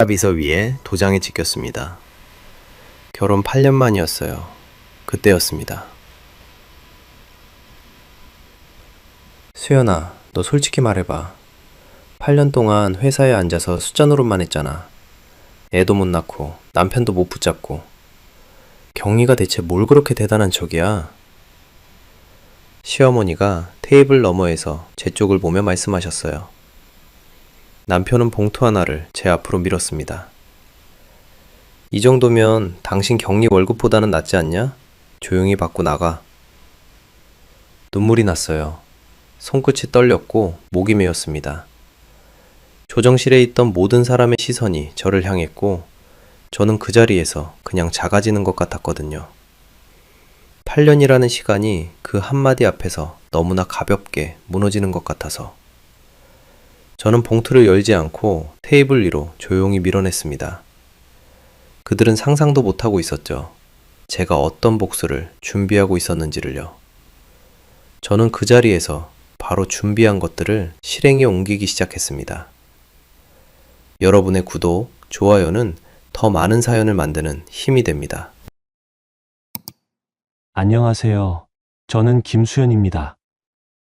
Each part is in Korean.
비서 위에 도장이 찍혔습니다. 결혼 8년 만이었어요. 그때였습니다. 수연아, 너 솔직히 말해봐. 8년 동안 회사에 앉아서 숫자 노릇만 했잖아. 애도 못 낳고 남편도 못 붙잡고. 경리가 대체 뭘 그렇게 대단한 척이야? 시어머니가 테이블 너머에서 제 쪽을 보며 말씀하셨어요. 남편은 봉투 하나를 제 앞으로 밀었습니다. 이 정도면 당신 격리 월급보다는 낫지 않냐? 조용히 받고 나가. 눈물이 났어요. 손끝이 떨렸고 목이 메었습니다. 조정실에 있던 모든 사람의 시선이 저를 향했고 저는 그 자리에서 그냥 작아지는 것 같았거든요. 8년이라는 시간이 그 한마디 앞에서 너무나 가볍게 무너지는 것 같아서 저는 봉투를 열지 않고 테이블 위로 조용히 밀어냈습니다. 그들은 상상도 못하고 있었죠. 제가 어떤 복수를 준비하고 있었는지를요. 저는 그 자리에서 바로 준비한 것들을 실행에 옮기기 시작했습니다. 여러분의 구독, 좋아요는 더 많은 사연을 만드는 힘이 됩니다. 안녕하세요. 저는 김수현입니다.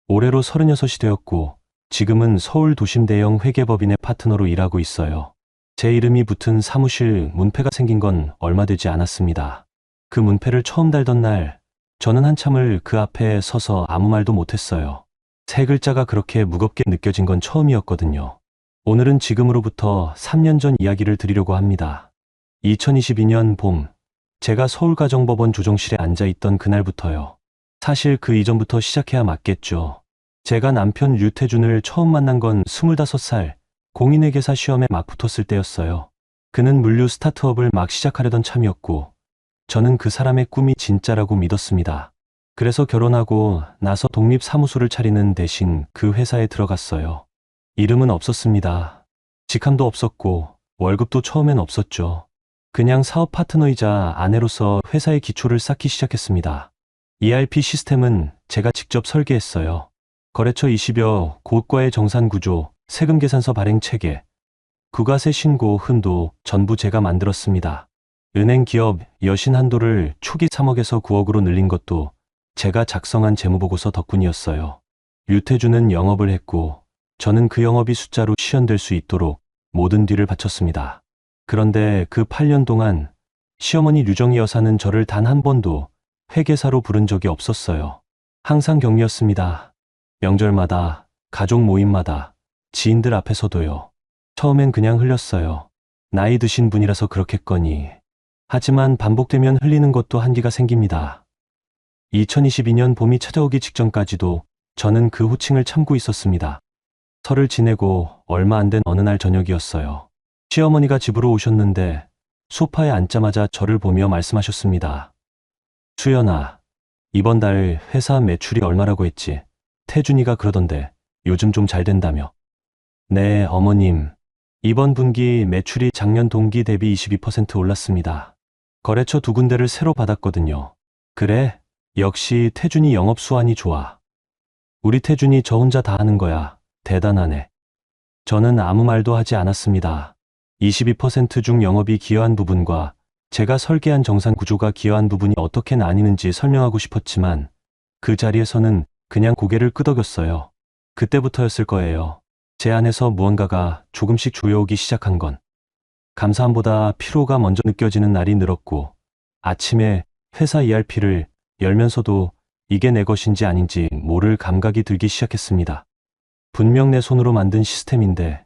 올해로 36이 되었고 지금은 서울 도심대형 회계법인의 파트너로 일하고 있어요. 제 이름이 붙은 사무실 문패가 생긴 건 얼마 되지 않았습니다. 그 문패를 처음 달던 날 저는 한참을 그 앞에 서서 아무 말도 못했어요. 세 글자가 그렇게 무겁게 느껴진 건 처음이었거든요. 오늘은 지금으로부터 3년 전 이야기를 드리려고 합니다. 2022년 봄, 제가 서울가정법원 조정실에 앉아있던 그날부터요. 사실 그 이전부터 시작해야 맞겠죠. 제가 남편 류태준을 처음 만난 건 25살, 공인회계사 시험에 막 붙었을 때였어요. 그는 물류 스타트업을 막 시작하려던 참이었고 저는 그 사람의 꿈이 진짜라고 믿었습니다. 그래서 결혼하고 나서 독립사무소를 차리는 대신 그 회사에 들어갔어요. 이름은 없었습니다. 직함도 없었고 월급도 처음엔 없었죠. 그냥 사업 파트너이자 아내로서 회사의 기초를 쌓기 시작했습니다. ERP 시스템은 제가 직접 설계했어요. 거래처 20여 곳과의 정산 구조, 세금 계산서 발행 체계, 부가세 신고 흠도 전부 제가 만들었습니다. 은행 기업 여신 한도를 초기 3억에서 9억으로 늘린 것도 제가 작성한 재무보고서 덕분이었어요. 류태준은 영업을 했고 저는 그 영업이 숫자로 시현될 수 있도록 모든 뒤를 바쳤습니다. 그런데 그 8년 동안 시어머니 류정희 여사는 저를 단 한 번도 회계사로 부른 적이 없었어요. 항상 격리였습니다. 명절마다, 가족 모임마다, 지인들 앞에서도요. 처음엔 그냥 흘렸어요. 나이 드신 분이라서 그렇겠거니. 하지만 반복되면 흘리는 것도 한계가 생깁니다. 2022년 봄이 찾아오기 직전까지도 저는 그 호칭을 참고 있었습니다. 설을 지내고 얼마 안 된 어느 날 저녁이었어요. 시어머니가 집으로 오셨는데 소파에 앉자마자 저를 보며 말씀하셨습니다. 수연아, 이번 달 회사 매출이 얼마라고 했지? 태준이가 그러던데 요즘 좀 잘 된다며. 네, 어머님. 이번 분기 매출이 작년 동기 대비 22% 올랐습니다. 거래처 2군데를 새로 받았거든요. 그래? 역시 태준이 영업 수완이 좋아. 우리 태준이 저 혼자 다 하는 거야. 대단하네. 저는 아무 말도 하지 않았습니다. 22% 중 영업이 기여한 부분과 제가 설계한 정산 구조가 기여한 부분이 어떻게 나뉘는지 설명하고 싶었지만 그 자리에서는 그냥 고개를 끄덕였어요. 그때부터였을 거예요. 제 안에서 무언가가 조금씩 조여오기 시작한 건. 감사함보다 피로가 먼저 느껴지는 날이 늘었고 아침에 회사 ERP를 열면서도 이게 내 것인지 아닌지 모를 감각이 들기 시작했습니다. 분명 내 손으로 만든 시스템인데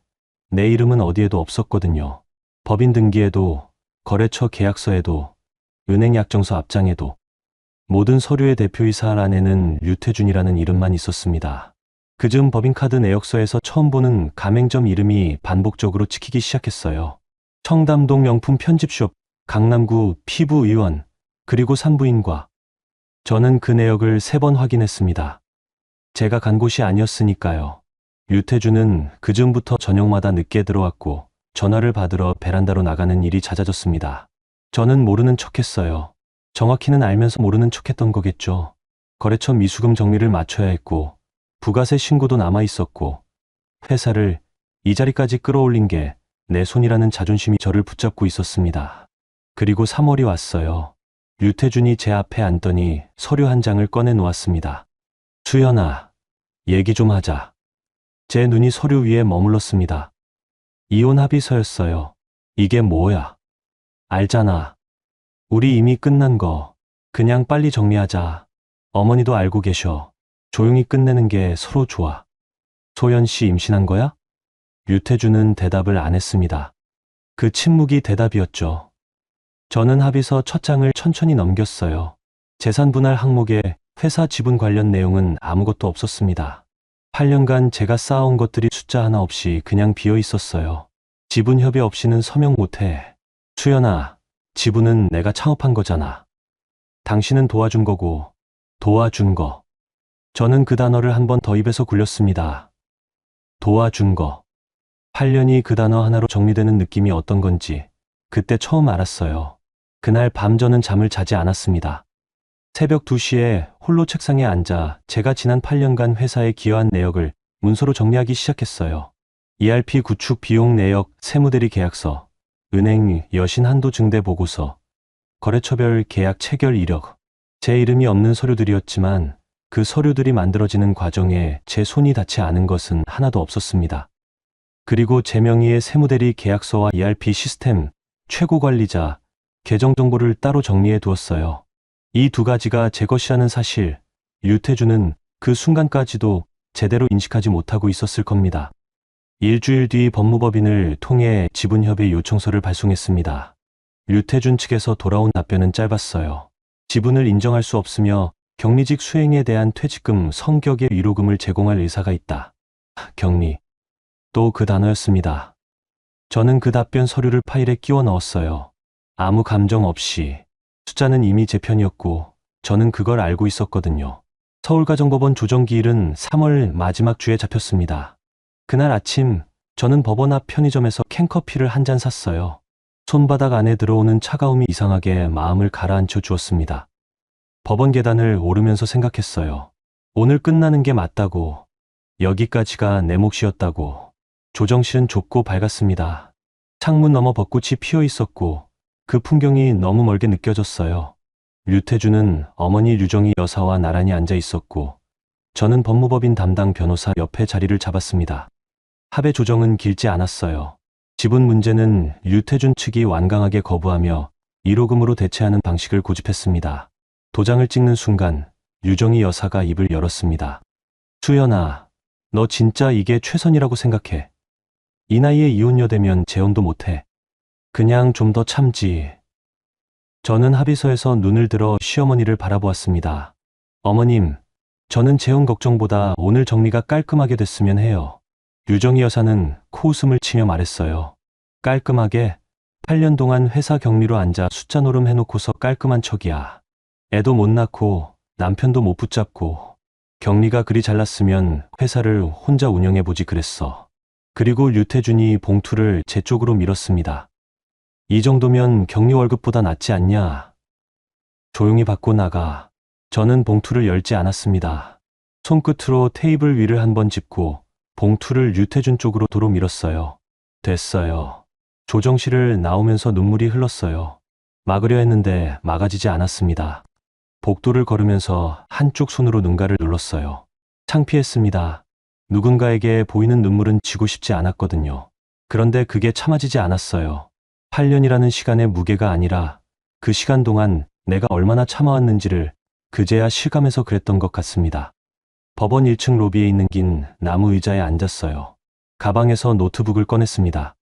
내 이름은 어디에도 없었거든요. 법인 등기에도, 거래처 계약서에도, 은행 약정서 앞장에도 모든 서류의 대표이사 안에는 류태준이라는 이름만 있었습니다. 그즈음 법인카드 내역서에서 처음 보는 가맹점 이름이 반복적으로 찍히기 시작했어요. 청담동 명품 편집숍, 강남구 피부의원, 그리고 산부인과. 저는 그 내역을 3번 확인했습니다. 제가 간 곳이 아니었으니까요. 류태준은 그즈음부터 저녁마다 늦게 들어왔고 전화를 받으러 베란다로 나가는 일이 잦아졌습니다. 저는 모르는 척했어요. 정확히는 알면서 모르는 척했던 거겠죠. 거래처 미수금 정리를 맞춰야 했고 부가세 신고도 남아 있었고 회사를 이 자리까지 끌어올린 게 내 손이라는 자존심이 저를 붙잡고 있었습니다. 그리고 3월이 왔어요. 류태준이 제 앞에 앉더니 서류 한 장을 꺼내 놓았습니다. 수연아, 얘기 좀 하자. 제 눈이 서류 위에 머물렀습니다. 이혼 합의서였어요. 이게 뭐야? 알잖아. 우리 이미 끝난 거. 그냥 빨리 정리하자. 어머니도 알고 계셔. 조용히 끝내는 게 서로 좋아. 소연 씨 임신한 거야? 류태준은 대답을 안 했습니다. 그 침묵이 대답이었죠. 저는 합의서 첫 장을 천천히 넘겼어요. 재산 분할 항목에 회사 지분 관련 내용은 아무것도 없었습니다. 8년간 제가 쌓아온 것들이 숫자 하나 없이 그냥 비어 있었어요. 지분 협의 없이는 서명 못해. 수연아, 지분은 내가 창업한 거잖아. 당신은 도와준 거고, 도와준 거. 저는 그 단어를 한 번 더 입에서 굴렸습니다. 도와준 거. 8년이 그 단어 하나로 정리되는 느낌이 어떤 건지 그때 처음 알았어요. 그날 밤 저는 잠을 자지 않았습니다. 새벽 2시에 홀로 책상에 앉아 제가 지난 8년간 회사에 기여한 내역을 문서로 정리하기 시작했어요. ERP 구축 비용 내역, 세무대리 계약서, 은행 여신 한도 증대 보고서, 거래처별 계약 체결 이력. 제 이름이 없는 서류들이었지만 그 서류들이 만들어지는 과정에 제 손이 닿지 않은 것은 하나도 없었습니다. 그리고 제 명의의 세무대리 계약서와 ERP 시스템, 최고관리자, 계정 정보를 따로 정리해 두었어요. 이 두 가지가 제 것이라는 사실, 류태준은 그 순간까지도 제대로 인식하지 못하고 있었을 겁니다. 일주일 뒤 법무법인을 통해 지분협의 요청서를 발송했습니다. 류태준 측에서 돌아온 답변은 짧았어요. 지분을 인정할 수 없으며 격리직 수행에 대한 퇴직금, 성격의 위로금을 제공할 의사가 있다. 격리. 또 그 단어였습니다. 저는 그 답변 서류를 파일에 끼워 넣었어요. 아무 감정 없이. 숫자는 이미 제 편이었고 저는 그걸 알고 있었거든요. 서울가정법원 조정기일은 3월 마지막 주에 잡혔습니다. 그날 아침 저는 법원 앞 편의점에서 캔커피를 한 잔 샀어요. 손바닥 안에 들어오는 차가움이 이상하게 마음을 가라앉혀 주었습니다. 법원 계단을 오르면서 생각했어요. 오늘 끝나는 게 맞다고. 여기까지가 내 몫이었다고. 조정실은 좁고 밝았습니다. 창문 너머 벚꽃이 피어 있었고 그 풍경이 너무 멀게 느껴졌어요. 류태준은 어머니 류정희 여사와 나란히 앉아 있었고 저는 법무법인 담당 변호사 옆에 자리를 잡았습니다. 합의 조정은 길지 않았어요. 지분 문제는 류태준 측이 완강하게 거부하며 1호금으로 대체하는 방식을 고집했습니다. 도장을 찍는 순간 류정희 여사가 입을 열었습니다. 수연아, 너 진짜 이게 최선이라고 생각해. 이 나이에 이혼녀 되면 재혼도 못해. 그냥 좀 더 참지. 저는 합의서에서 눈을 들어 시어머니를 바라보았습니다. 어머님, 저는 재혼 걱정보다 오늘 정리가 깔끔하게 됐으면 해요. 류정희 여사는 코웃음을 치며 말했어요. 깔끔하게? 8년 동안 회사 격리로 앉아 숫자 노름 해놓고서 깔끔한 척이야. 애도 못 낳고 남편도 못 붙잡고 격리가 그리 잘났으면 회사를 혼자 운영해보지 그랬어. 그리고 류태준이 봉투를 제 쪽으로 밀었습니다. 이 정도면 격리 월급보다 낫지 않냐? 조용히 받고 나가. 저는 봉투를 열지 않았습니다. 손끝으로 테이블 위를 한번 짚고 봉투를 류태준 쪽으로 도로 밀었어요. 됐어요. 조정실을 나오면서 눈물이 흘렀어요. 막으려 했는데 막아지지 않았습니다. 복도를 걸으면서 한쪽 손으로 눈가를 눌렀어요. 창피했습니다. 누군가에게 보이는 눈물은 지고 싶지 않았거든요. 그런데 그게 참아지지 않았어요. 8년이라는 시간의 무게가 아니라 그 시간 동안 내가 얼마나 참아왔는지를 그제야 실감해서 그랬던 것 같습니다. 법원 1층 로비에 있는 긴 나무 의자에 앉았어요. 가방에서 노트북을 꺼냈습니다.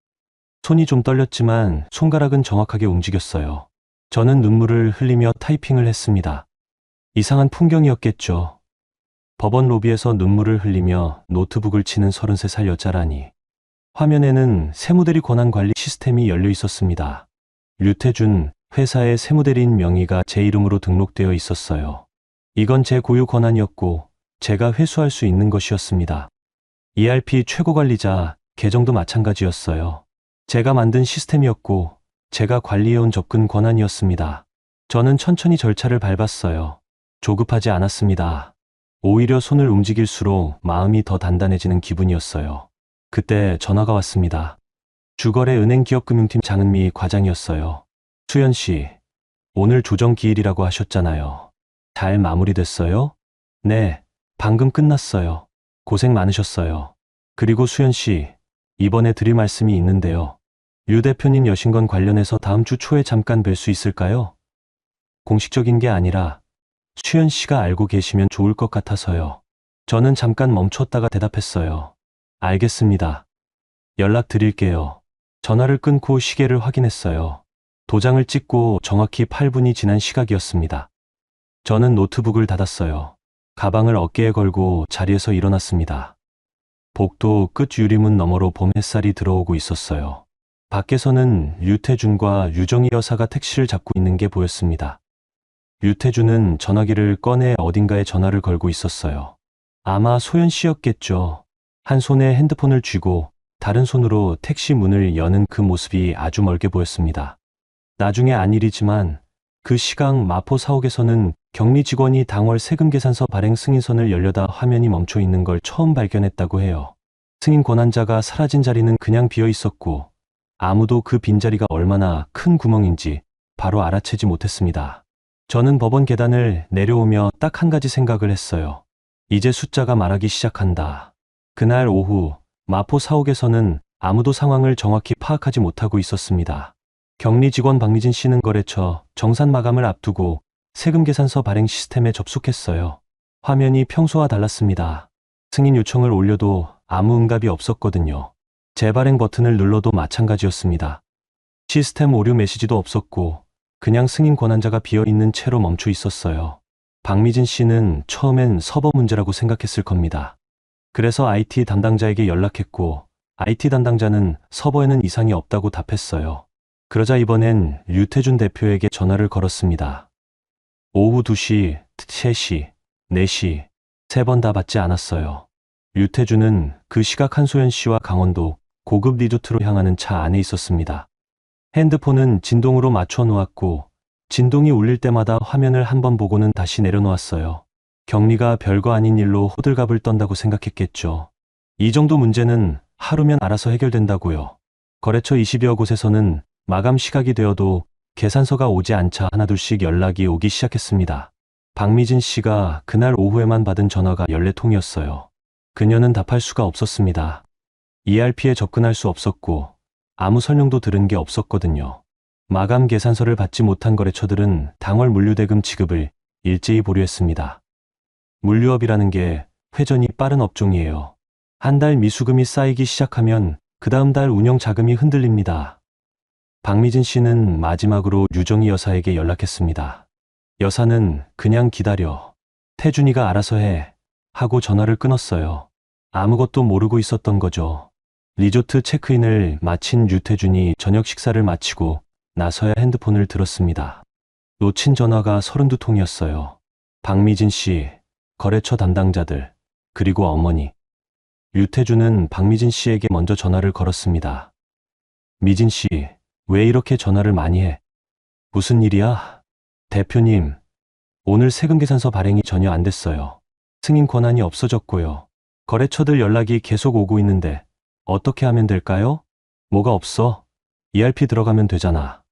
손이 좀 떨렸지만 손가락은 정확하게 움직였어요. 저는 눈물을 흘리며 타이핑을 했습니다. 이상한 풍경이었겠죠. 법원 로비에서 눈물을 흘리며 노트북을 치는 33살 여자라니. 화면에는 세무대리 권한관리 시스템이 열려 있었습니다. 류태준, 회사의 세무대리인 명의가 제 이름으로 등록되어 있었어요. 이건 제 고유 권한이었고 제가 회수할 수 있는 것이었습니다. ERP 최고관리자, 계정도 마찬가지였어요. 제가 만든 시스템이었고 제가 관리해온 접근 권한이었습니다. 저는 천천히 절차를 밟았어요. 조급하지 않았습니다. 오히려 손을 움직일수록 마음이 더 단단해지는 기분이었어요. 그때 전화가 왔습니다. 주거래 은행기업금융팀 장은미 과장이었어요. 수연 씨, 오늘 조정 기일이라고 하셨잖아요. 잘 마무리됐어요? 네, 방금 끝났어요. 고생 많으셨어요. 그리고 수연 씨, 이번에 드릴 말씀이 있는데요. 유 대표님 여신건 관련해서 다음 주 초에 잠깐 뵐 수 있을까요? 공식적인 게 아니라 수연 씨가 알고 계시면 좋을 것 같아서요. 저는 잠깐 멈췄다가 대답했어요. 알겠습니다. 연락 드릴게요. 전화를 끊고 시계를 확인했어요. 도장을 찍고 정확히 8분이 지난 시각이었습니다. 저는 노트북을 닫았어요. 가방을 어깨에 걸고 자리에서 일어났습니다. 복도 끝 유리문 너머로 봄 햇살이 들어오고 있었어요. 밖에서는 유태준과 유정희 여사가 택시를 잡고 있는 게 보였습니다. 유태준은 전화기를 꺼내 어딘가에 전화를 걸고 있었어요. 아마 소연 씨였겠죠. 한 손에 핸드폰을 쥐고 다른 손으로 택시 문을 여는 그 모습이 아주 멀게 보였습니다. 나중에 안 일이지만 그 시각 마포 사옥에서는 격리 직원이 당월 세금 계산서 발행 승인선을 열려다 화면이 멈춰 있는 걸 처음 발견했다고 해요. 승인 권한자가 사라진 자리는 그냥 비어 있었고 아무도 그 빈자리가 얼마나 큰 구멍인지 바로 알아채지 못했습니다. 저는 법원 계단을 내려오며 딱 한 가지 생각을 했어요. 이제 숫자가 말하기 시작한다. 그날 오후 마포 사옥에서는 아무도 상황을 정확히 파악하지 못하고 있었습니다. 격리 직원 박미진 씨는 거래처 정산 마감을 앞두고 세금 계산서 발행 시스템에 접속했어요. 화면이 평소와 달랐습니다. 승인 요청을 올려도 아무 응답이 없었거든요. 재발행 버튼을 눌러도 마찬가지였습니다. 시스템 오류 메시지도 없었고 그냥 승인 권한자가 비어있는 채로 멈춰 있었어요. 박미진 씨는 처음엔 서버 문제라고 생각했을 겁니다. 그래서 IT 담당자에게 연락했고 IT 담당자는 서버에는 이상이 없다고 답했어요. 그러자 이번엔 유태준 대표에게 전화를 걸었습니다. 오후 2시, 3시, 4시, 3번 다 받지 않았어요. 유태준은 그 시각 한소연 씨와 강원도 고급 리조트로 향하는 차 안에 있었습니다. 핸드폰은 진동으로 맞춰 놓았고 진동이 울릴 때마다 화면을 한번 보고는 다시 내려놓았어요. 격리가 별거 아닌 일로 호들갑을 떤다고 생각했겠죠. 이 정도 문제는 하루면 알아서 해결된다고요. 거래처 20여 곳에서는 마감 시각이 되어도 계산서가 오지 않자 하나둘씩 연락이 오기 시작했습니다. 박미진 씨가 그날 오후에만 받은 전화가 14통이었어요. 그녀는 답할 수가 없었습니다. ERP에 접근할 수 없었고 아무 설명도 들은 게 없었거든요. 마감 계산서를 받지 못한 거래처들은 당월 물류대금 지급을 일제히 보류했습니다. 물류업이라는 게 회전이 빠른 업종이에요. 한 달 미수금이 쌓이기 시작하면 그 다음 달 운영 자금이 흔들립니다. 박미진 씨는 마지막으로 유정희 여사에게 연락했습니다. 여사는 그냥 기다려. 태준이가 알아서 해. 하고 전화를 끊었어요. 아무것도 모르고 있었던 거죠. 리조트 체크인을 마친 유태준이 저녁 식사를 마치고 나서야 핸드폰을 들었습니다. 놓친 전화가 32통이었어요. 박미진 씨, 거래처 담당자들, 그리고 어머니. 유태준은 박미진 씨에게 먼저 전화를 걸었습니다. 미진 씨, 왜 이렇게 전화를 많이 해? 무슨 일이야? 대표님, 오늘 세금 계산서 발행이 전혀 안 됐어요. 승인 권한이 없어졌고요. 거래처들 연락이 계속 오고 있는데 어떻게 하면 될까요? 뭐가 없어? ERP 들어가면 되잖아.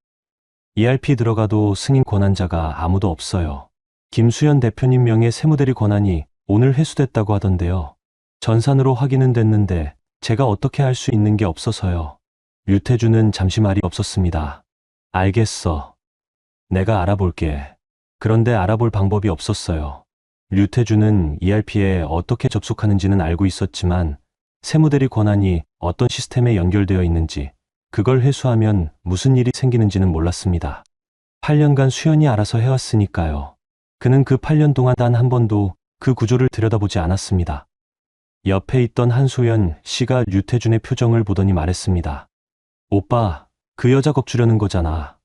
ERP 들어가도 승인 권한자가 아무도 없어요. 김수현 대표님 명의 세무대리 권한이 오늘 회수됐다고 하던데요. 전산으로 확인은 됐는데 제가 어떻게 할 수 있는 게 없어서요. 유태준은 잠시 말이 없었습니다. 알겠어. 내가 알아볼게. 그런데 알아볼 방법이 없었어요. 유태준은 ERP에 어떻게 접속하는지는 알고 있었지만 세무대리 권한이 어떤 시스템에 연결되어 있는지, 그걸 회수하면 무슨 일이 생기는지는 몰랐습니다. 8년간 수연이 알아서 해왔으니까요. 그는 그 8년 동안 단 한 번도 그 구조를 들여다보지 않았습니다. 옆에 있던 한소연 씨가 유태준의 표정을 보더니 말했습니다. 오빠, 그 여자 겁주려는 거잖아.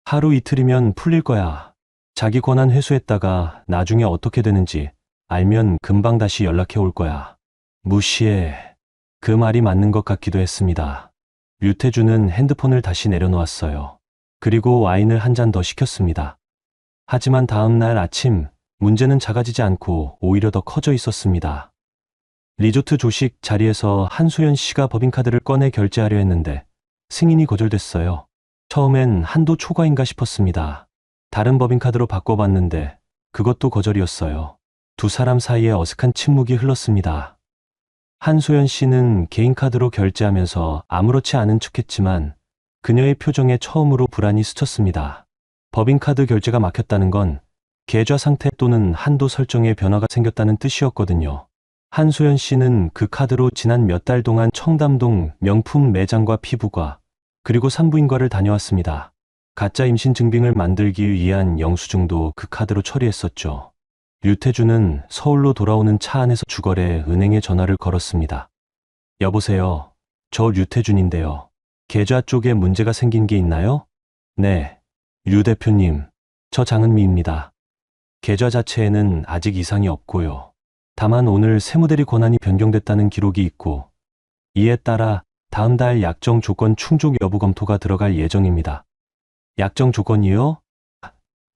하루 이틀이면 풀릴 거야. 자기 권한 회수했다가 나중에 어떻게 되는지 알면 금방 다시 연락해 올 거야. 무시해. 그 말이 맞는 것 같기도 했습니다. 유태준은 핸드폰을 다시 내려놓았어요. 그리고 와인을 한 잔 더 시켰습니다. 하지만 다음 날 아침 문제는 작아지지 않고 오히려 더 커져 있었습니다. 리조트 조식 자리에서 한소연 씨가 법인카드를 꺼내 결제하려 했는데 승인이 거절됐어요. 처음엔 한도 초과인가 싶었습니다. 다른 법인카드로 바꿔봤는데 그것도 거절이었어요. 두 사람 사이에 어색한 침묵이 흘렀습니다. 한소연 씨는 개인카드로 결제하면서 아무렇지 않은 척했지만 그녀의 표정에 처음으로 불안이 스쳤습니다. 법인카드 결제가 막혔다는 건 계좌 상태 또는 한도 설정에 변화가 생겼다는 뜻이었거든요. 한소연 씨는 그 카드로 지난 몇 달 동안 청담동 명품 매장과 피부과 그리고 산부인과를 다녀왔습니다. 가짜 임신 증빙을 만들기 위한 영수증도 그 카드로 처리했었죠. 류태주는 서울로 돌아오는 차 안에서 주거래 은행에 전화를 걸었습니다. 여보세요. 저 류태준인데요. 계좌 쪽에 문제가 생긴 게 있나요? 네. 류 대표님, 저 장은미입니다. 계좌 자체에는 아직 이상이 없고요. 다만 오늘 세무대리 권한이 변경됐다는 기록이 있고 이에 따라 다음 달 약정 조건 충족 여부 검토가 들어갈 예정입니다. 약정 조건이요?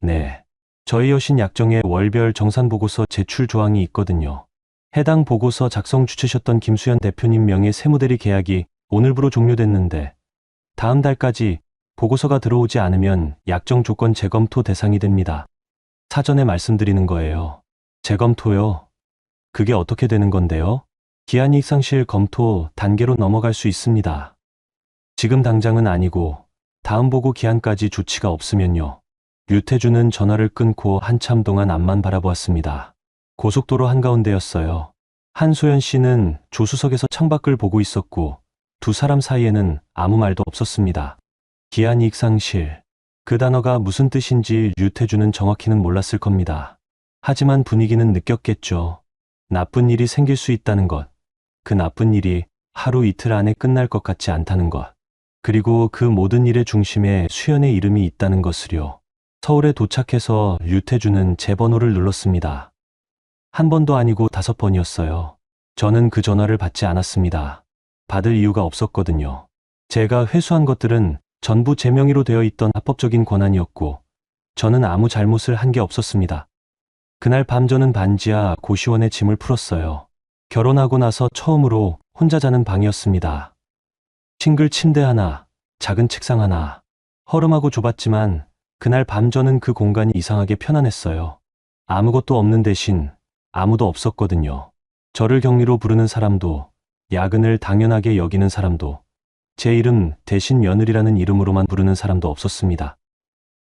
네. 저희 여신 약정에 월별 정산보고서 제출 조항이 있거든요. 해당 보고서 작성 주체셨던 김수현 대표님 명의 세무대리 계약이 오늘부로 종료됐는데 다음 달까지 보고서가 들어오지 않으면 약정 조건 재검토 대상이 됩니다. 사전에 말씀드리는 거예요. 재검토요? 그게 어떻게 되는 건데요? 기한이익 상실 검토 단계로 넘어갈 수 있습니다. 지금 당장은 아니고 다음 보고 기한까지 조치가 없으면요. 류태주는 전화를 끊고 한참 동안 앞만 바라보았습니다. 고속도로 한가운데였어요. 한소연 씨는 조수석에서 창밖을 보고 있었고 두 사람 사이에는 아무 말도 없었습니다. 기한이익 상실. 그 단어가 무슨 뜻인지 류태주는 정확히는 몰랐을 겁니다. 하지만 분위기는 느꼈겠죠. 나쁜 일이 생길 수 있다는 것. 그 나쁜 일이 하루 이틀 안에 끝날 것 같지 않다는 것. 그리고 그 모든 일의 중심에 수연의 이름이 있다는 것을요. 서울에 도착해서 류태주는 제 번호를 눌렀습니다. 한 번도 아니고 5번이었어요. 저는 그 전화를 받지 않았습니다. 받을 이유가 없었거든요. 제가 회수한 것들은 전부 제 명의로 되어 있던 합법적인 권한이었고 저는 아무 잘못을 한 게 없었습니다. 그날 밤 저는 반지하 고시원에 짐을 풀었어요. 결혼하고 나서 처음으로 혼자 자는 방이었습니다. 싱글 침대 하나, 작은 책상 하나. 허름하고 좁았지만 그날 밤 저는 그 공간이 이상하게 편안했어요. 아무것도 없는 대신 아무도 없었거든요. 저를 격리로 부르는 사람도, 야근을 당연하게 여기는 사람도, 제 이름 대신 며느리라는 이름으로만 부르는 사람도 없었습니다.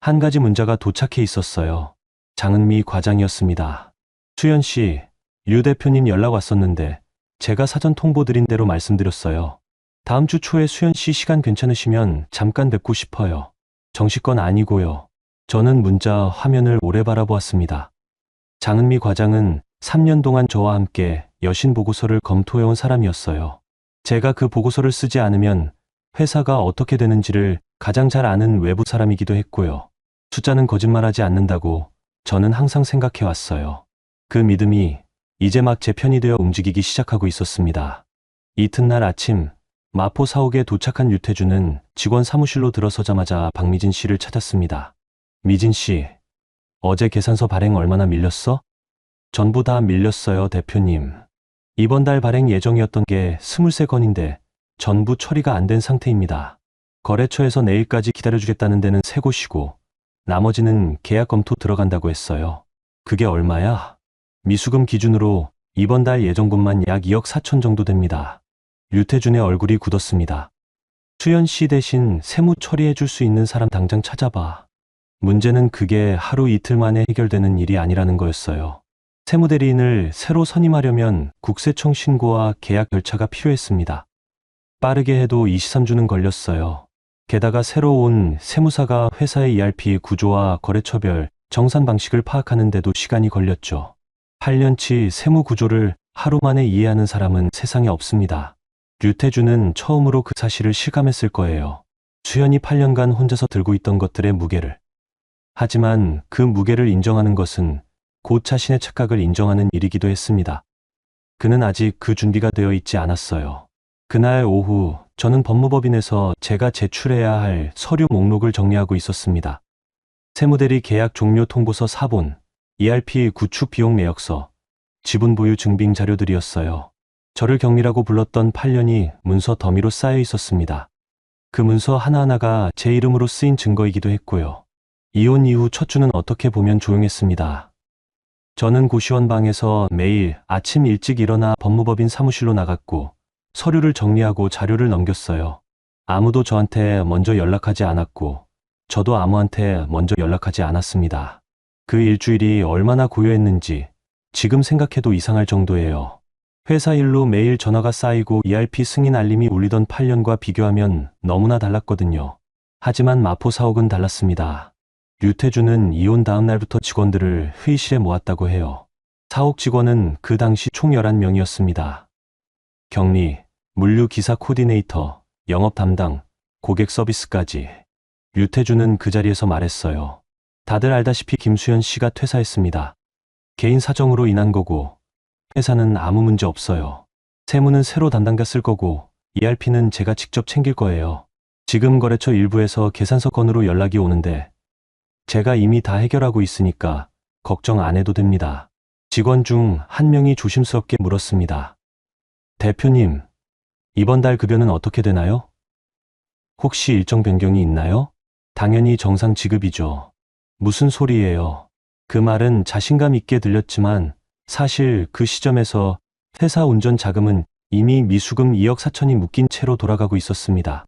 한 가지 문자가 도착해 있었어요. 장은미 과장이었습니다. 수연 씨, 류 대표님 연락 왔었는데 제가 사전 통보드린 대로 말씀드렸어요. 다음 주 초에 수연 씨 시간 괜찮으시면 잠깐 뵙고 싶어요. 정식건 아니고요. 저는 문자 화면을 오래 바라보았습니다. 장은미 과장은 3년 동안 저와 함께 여신 보고서를 검토해온 사람이었어요. 제가 그 보고서를 쓰지 않으면 회사가 어떻게 되는지를 가장 잘 아는 외부 사람이기도 했고요. 숫자는 거짓말하지 않는다고 저는 항상 생각해왔어요. 그 믿음이 이제 막 제 편이 되어 움직이기 시작하고 있었습니다. 이튿날 아침 마포 사옥에 도착한 유태주는 직원 사무실로 들어서자마자 박미진 씨를 찾았습니다. 미진 씨, 어제 계산서 발행 얼마나 밀렸어? 전부 다 밀렸어요, 대표님. 이번 달 발행 예정이었던 게 23건인데 전부 처리가 안 된 상태입니다. 거래처에서 내일까지 기다려주겠다는 데는 3곳이고 나머지는 계약 검토 들어간다고 했어요. 그게 얼마야? 미수금 기준으로 이번 달 예정금만 약 2억 4천 정도 됩니다. 류태준의 얼굴이 굳었습니다. 수연 씨 대신 세무 처리해 줄 수 있는 사람 당장 찾아봐. 문제는 그게 하루 이틀 만에 해결되는 일이 아니라는 거였어요. 세무대리인을 새로 선임하려면 국세청 신고와 계약 절차가 필요했습니다. 빠르게 해도 23주는 걸렸어요. 게다가 새로 온 세무사가 회사의 ERP 구조와 거래처별 정산 방식을 파악하는 데도 시간이 걸렸죠. 8년치 세무 구조를 하루 만에 이해하는 사람은 세상에 없습니다. 류태주는 처음으로 그 사실을 실감했을 거예요. 수연이 8년간 혼자서 들고 있던 것들의 무게를. 하지만 그 무게를 인정하는 것은 곧 자신의 착각을 인정하는 일이기도 했습니다. 그는 아직 그 준비가 되어 있지 않았어요. 그날 오후 저는 법무법인에서 제가 제출해야 할 서류 목록을 정리하고 있었습니다. 세무대리 계약 종료 통보서 4본, ERP 구축 비용 내역서, 지분 보유 증빙 자료들이었어요. 저를 격리라고 불렀던 8년이 문서 더미로 쌓여 있었습니다. 그 문서 하나하나가 제 이름으로 쓰인 증거이기도 했고요. 이혼 이후 첫 주는 어떻게 보면 조용했습니다. 저는 고시원 방에서 매일 아침 일찍 일어나 법무법인 사무실로 나갔고 서류를 정리하고 자료를 넘겼어요. 아무도 저한테 먼저 연락하지 않았고 저도 아무한테 먼저 연락하지 않았습니다. 그 일주일이 얼마나 고요했는지 지금 생각해도 이상할 정도예요. 회사 일로 매일 전화가 쌓이고 ERP 승인 알림이 울리던 8년과 비교하면 너무나 달랐거든요. 하지만 마포 사옥은 달랐습니다. 류태준은 이혼 다음 날부터 직원들을 회의실에 모았다고 해요. 사옥 직원은 그 당시 총 11명이었습니다. 경리, 물류 기사 코디네이터, 영업 담당, 고객 서비스까지. 류태준은 그 자리에서 말했어요. 다들 알다시피 김수현 씨가 퇴사했습니다. 개인 사정으로 인한 거고 회사는 아무 문제 없어요. 세무는 새로 담당자 쓸 거고 ERP는 제가 직접 챙길 거예요. 지금 거래처 일부에서 계산서 건으로 연락이 오는데 제가 이미 다 해결하고 있으니까 걱정 안 해도 됩니다. 직원 중 한 명이 조심스럽게 물었습니다. 대표님, 이번 달 급여는 어떻게 되나요? 혹시 일정 변경이 있나요? 당연히 정상 지급이죠. 무슨 소리예요? 그 말은 자신감 있게 들렸지만 사실 그 시점에서 회사 운전 자금은 이미 미수금 2억 4천이 묶인 채로 돌아가고 있었습니다.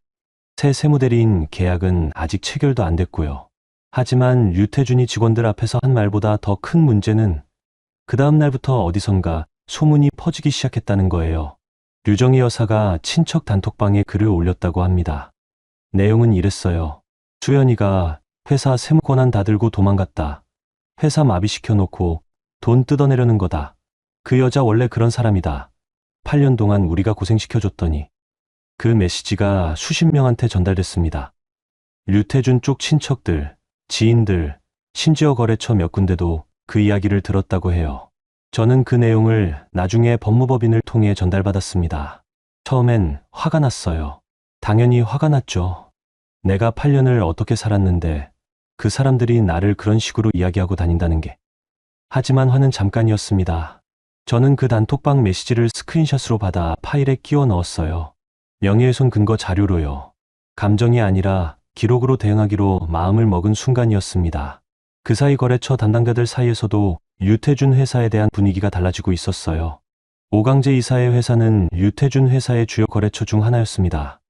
새 세무대리인 계약은 아직 체결도 안 됐고요. 하지만 류태준이 직원들 앞에서 한 말보다 더 큰 문제는 그 다음 날부터 어디선가 소문이 퍼지기 시작했다는 거예요. 류정희 여사가 친척 단톡방에 글을 올렸다고 합니다. 내용은 이랬어요. 수연이가 회사 세무 권한 다 들고 도망갔다. 회사 마비시켜놓고 돈 뜯어내려는 거다. 그 여자 원래 그런 사람이다. 8년 동안 우리가 고생시켜줬더니. 그 메시지가 수십 명한테 전달됐습니다. 류태준 쪽 친척들, 지인들, 심지어 거래처 몇 군데도 그 이야기를 들었다고 해요. 저는 그 내용을 나중에 법무법인을 통해 전달받았습니다. 처음엔 화가 났어요. 당연히 화가 났죠. 내가 8년을 어떻게 살았는데 그 사람들이 나를 그런 식으로 이야기하고 다닌다는 게. 하지만 화는 잠깐이었습니다. 저는 그 단톡방 메시지를 스크린샷으로 받아 파일에 끼워 넣었어요. 명예훼손 근거 자료로요. 감정이 아니라 기록으로 대응하기로 마음을 먹은 순간이었습니다. 그 사이 거래처 담당자들 사이에서도 류태준 회사에 대한 분위기가 달라지고 있었어요. 오강재 이사의 회사는 류태준 회사의 주요 거래처 중 하나였습니다.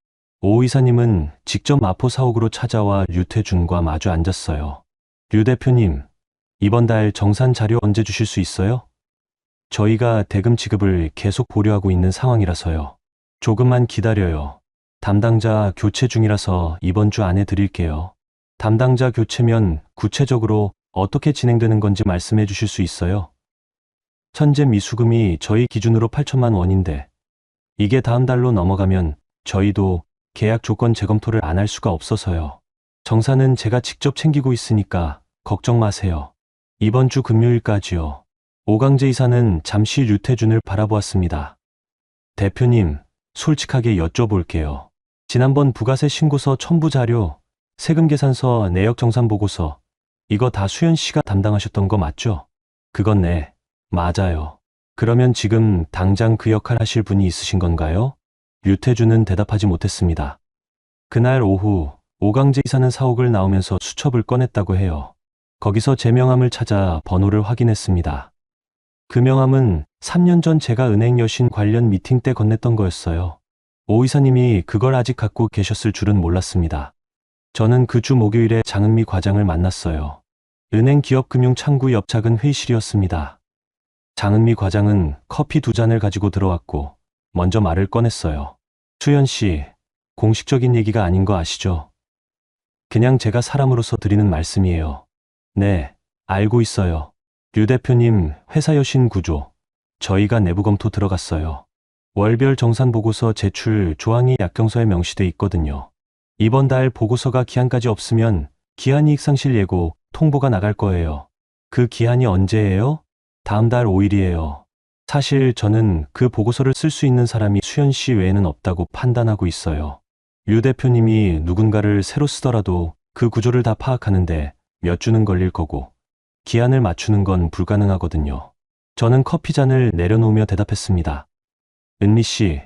오 이사님은 직접 마포 사옥으로 찾아와 류태준과 마주 앉았어요. 류 대표님, 이번 달 정산 자료 언제 주실 수 있어요? 저희가 대금 지급을 계속 보류하고 있는 상황이라서요. 조금만 기다려요. 담당자 교체 중이라서 이번 주 안에 드릴게요. 담당자 교체면 구체적으로 어떻게 진행되는 건지 말씀해 주실 수 있어요? 현재 미수금이 저희 기준으로 8천만 원인데 이게 다음 달로 넘어가면 저희도 계약 조건 재검토를 안 할 수가 없어서요. 정산은 제가 직접 챙기고 있으니까 걱정 마세요. 이번 주 금요일까지요. 오강재 이사는 잠시 류태준을 바라보았습니다. 대표님, 솔직하게 여쭤볼게요. 지난번 부가세 신고서 첨부 자료, 세금 계산서, 내역 정산 보고서 이거 다 수연 씨가 담당하셨던 거 맞죠? 그건 네, 맞아요. 그러면 지금 당장 그 역할 하실 분이 있으신 건가요? 류태준은 대답하지 못했습니다. 그날 오후 오강재 이사는 사옥을 나오면서 수첩을 꺼냈다고 해요. 거기서 제 명함을 찾아 번호를 확인했습니다. 그 명함은 3년 전 제가 은행 여신 관련 미팅 때 건넸던 거였어요. 오 이사님이 그걸 아직 갖고 계셨을 줄은 몰랐습니다. 저는 그 주 목요일에 장은미 과장을 만났어요. 은행 기업금융창구 옆 작은 회의실이었습니다. 장은미 과장은 커피 2잔을 가지고 들어왔고 먼저 말을 꺼냈어요. 수연 씨, 공식적인 얘기가 아닌 거 아시죠? 그냥 제가 사람으로서 드리는 말씀이에요. 네, 알고 있어요. 류 대표님, 회사 여신 구조. 저희가 내부 검토 들어갔어요. 월별 정산 보고서 제출 조항이 약정서에 명시돼 있거든요. 이번 달 보고서가 기한까지 없으면 기한이익 상실 예고 통보가 나갈 거예요. 그 기한이 언제예요? 다음 달 5일이에요. 사실 저는 그 보고서를 쓸 수 있는 사람이 수연 씨 외에는 없다고 판단하고 있어요. 류 대표님이 누군가를 새로 쓰더라도 그 구조를 다 파악하는데 몇 주는 걸릴 거고 기한을 맞추는 건 불가능하거든요. 저는 커피잔을 내려놓으며 대답했습니다. 은미 씨,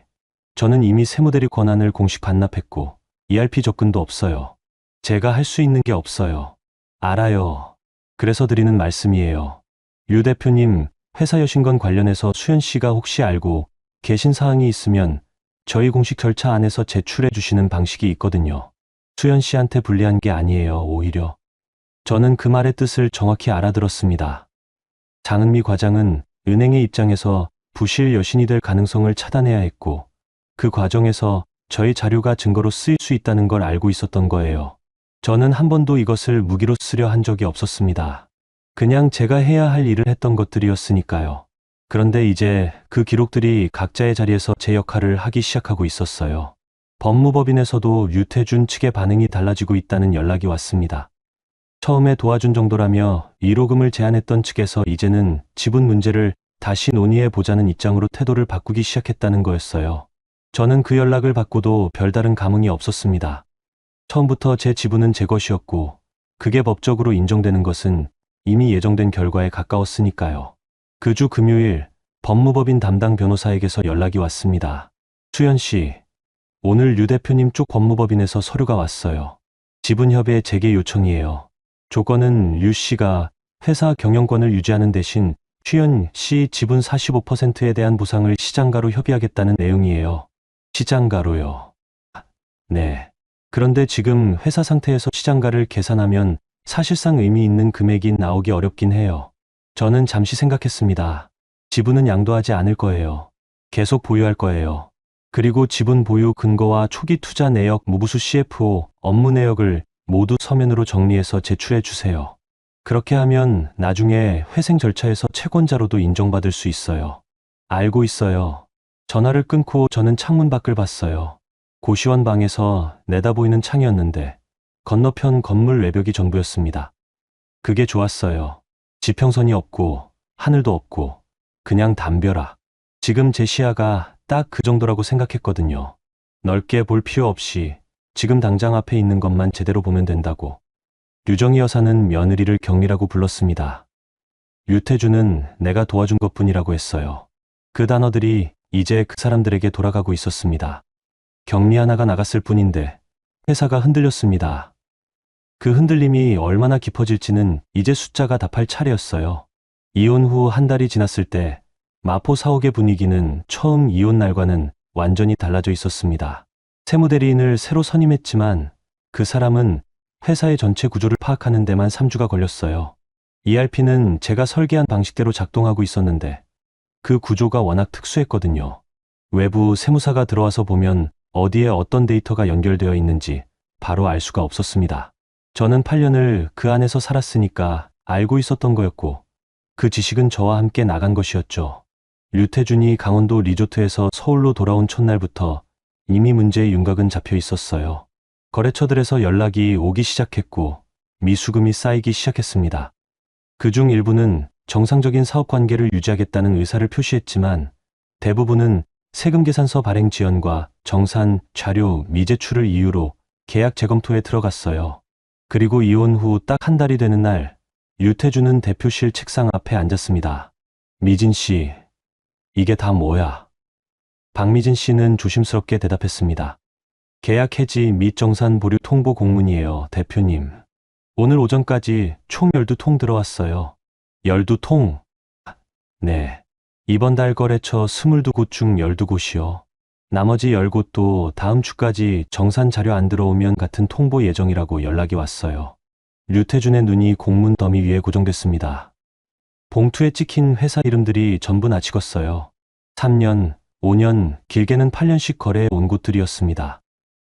저는 이미 세무대리 권한을 공식 반납했고 ERP 접근도 없어요. 제가 할 수 있는 게 없어요. 알아요. 그래서 드리는 말씀이에요. 류 대표님, 회사 여신건 관련해서 수연 씨가 혹시 알고 계신 사항이 있으면 저희 공식 절차 안에서 제출해 주시는 방식이 있거든요. 수연 씨한테 불리한 게 아니에요, 오히려. 저는 그 말의 뜻을 정확히 알아들었습니다. 장은미 과장은 은행의 입장에서 부실 여신이 될 가능성을 차단해야 했고, 그 과정에서 저희 자료가 증거로 쓰일 수 있다는 걸 알고 있었던 거예요. 저는 한 번도 이것을 무기로 쓰려 한 적이 없었습니다. 그냥 제가 해야 할 일을 했던 것들이었으니까요. 그런데 이제 그 기록들이 각자의 자리에서 제 역할을 하기 시작하고 있었어요. 법무법인에서도 유태준 측의 반응이 달라지고 있다는 연락이 왔습니다. 처음에 도와준 정도라며 1호금을 제안했던 측에서 이제는 지분 문제를 다시 논의해 보자는 입장으로 태도를 바꾸기 시작했다는 거였어요. 저는 그 연락을 받고도 별다른 감흥이 없었습니다. 처음부터 제 지분은 제 것이었고, 그게 법적으로 인정되는 것은 이미 예정된 결과에 가까웠으니까요. 그 주 금요일, 법무법인 담당 변호사에게서 연락이 왔습니다. 수연 씨, 오늘 류 대표님 쪽 법무법인에서 서류가 왔어요. 지분협의 재개 요청이에요. 조건은 류 씨가 회사 경영권을 유지하는 대신 수연 씨 지분 45%에 대한 보상을 시장가로 협의하겠다는 내용이에요. 시장가로요. 네. 그런데 지금 회사 상태에서 시장가를 계산하면 사실상 의미 있는 금액이 나오기 어렵긴 해요. 저는 잠시 생각했습니다. 지분은 양도하지 않을 거예요. 계속 보유할 거예요. 그리고 지분 보유 근거와 초기 투자 내역 무부수 CFO 업무 내역을 모두 서면으로 정리해서 제출해 주세요. 그렇게 하면 나중에 회생 절차에서 채권자로도 인정받을 수 있어요. 알고 있어요. 전화를 끊고 저는 창문 밖을 봤어요. 고시원 방에서 내다보이는 창이었는데 건너편 건물 외벽이 전부였습니다. 그게 좋았어요. 지평선이 없고 하늘도 없고 그냥 담벼락. 지금 제 시야가 딱 그 정도라고 생각했거든요. 넓게 볼 필요 없이 지금 당장 앞에 있는 것만 제대로 보면 된다고. 류정희 여사는 며느리를 경리라고 불렀습니다. 유태준은 내가 도와준 것뿐이라고 했어요. 그 단어들이 이제 그 사람들에게 돌아가고 있었습니다. 격리 하나가 나갔을 뿐인데 회사가 흔들렸습니다. 그 흔들림이 얼마나 깊어질지는 이제 숫자가 답할 차례였어요. 이혼 후 한 달이 지났을 때 마포 사옥의 분위기는 처음 이혼 날과는 완전히 달라져 있었습니다. 세무대리인을 새로 선임했지만 그 사람은 회사의 전체 구조를 파악하는 데만 3주가 걸렸어요. ERP는 제가 설계한 방식대로 작동하고 있었는데 그 구조가 워낙 특수했거든요. 외부 세무사가 들어와서 보면 어디에 어떤 데이터가 연결되어 있는지 바로 알 수가 없었습니다. 저는 8년을 그 안에서 살았으니까 알고 있었던 거였고 그 지식은 저와 함께 나간 것이었죠. 류태준이 강원도 리조트에서 서울로 돌아온 첫날부터 이미 문제의 윤곽은 잡혀 있었어요. 거래처들에서 연락이 오기 시작했고 미수금이 쌓이기 시작했습니다. 그중 일부는 정상적인 사업 관계를 유지하겠다는 의사를 표시했지만 대부분은 세금 계산서 발행 지연과 정산, 자료, 미제출을 이유로 계약 재검토에 들어갔어요. 그리고 이혼 후 딱 한 달이 되는 날, 유태준은 대표실 책상 앞에 앉았습니다. 미진 씨, 이게 다 뭐야? 박미진 씨는 조심스럽게 대답했습니다. 계약 해지 및 정산 보류 통보 공문이에요, 대표님. 오늘 오전까지 총 12통 들어왔어요. 12통? 네. 이번 달 거래처 22곳 중 12곳이요. 나머지 10곳도 다음 주까지 정산 자료 안 들어오면 같은 통보 예정이라고 연락이 왔어요. 류태준의 눈이 공문 더미 위에 고정됐습니다. 봉투에 찍힌 회사 이름들이 전부 나 찍었어요. 3년, 5년, 길게는 8년씩 거래해 온 곳들이었습니다.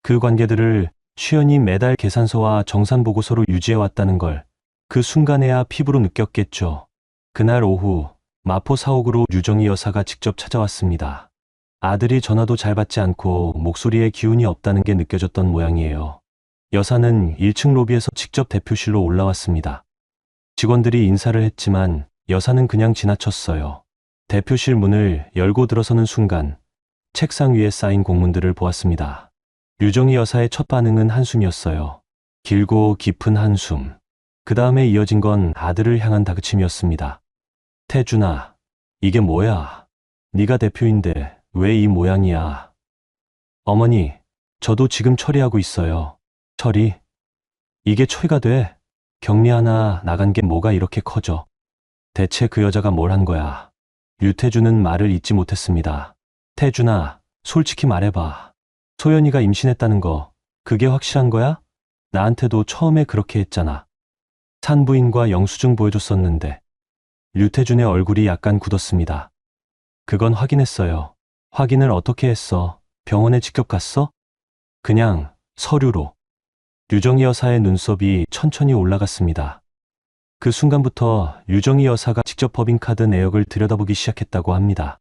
그 관계들을 수연이 매달 계산서와 정산 보고서로 유지해 왔다는 걸 그 순간에야 피부로 느꼈겠죠. 그날 오후 마포 사옥으로 류정희 여사가 직접 찾아왔습니다. 아들이 전화도 잘 받지 않고 목소리에 기운이 없다는 게 느껴졌던 모양이에요. 여사는 1층 로비에서 직접 대표실로 올라왔습니다. 직원들이 인사를 했지만 여사는 그냥 지나쳤어요. 대표실 문을 열고 들어서는 순간 책상 위에 쌓인 공문들을 보았습니다. 류정희 여사의 첫 반응은 한숨이었어요. 길고 깊은 한숨. 그 다음에 이어진 건 아들을 향한 다그침이었습니다. 태준아, 이게 뭐야? 네가 대표인데 왜 이 모양이야? 어머니, 저도 지금 처리하고 있어요. 처리? 이게 처리가 돼? 격리 하나 나간 게 뭐가 이렇게 커져? 대체 그 여자가 뭘 한 거야? 류태준은 말을 잇지 못했습니다. 태준아, 솔직히 말해봐. 소연이가 임신했다는 거, 그게 확실한 거야? 나한테도 처음에 그렇게 했잖아. 산부인과 영수증 보여줬었는데. 류태준의 얼굴이 약간 굳었습니다. 그건 확인했어요. 확인을 어떻게 했어? 병원에 직접 갔어? 그냥 서류로. 유정희 여사의 눈썹이 천천히 올라갔습니다. 그 순간부터 유정희 여사가 직접 법인카드 내역을 들여다보기 시작했다고 합니다.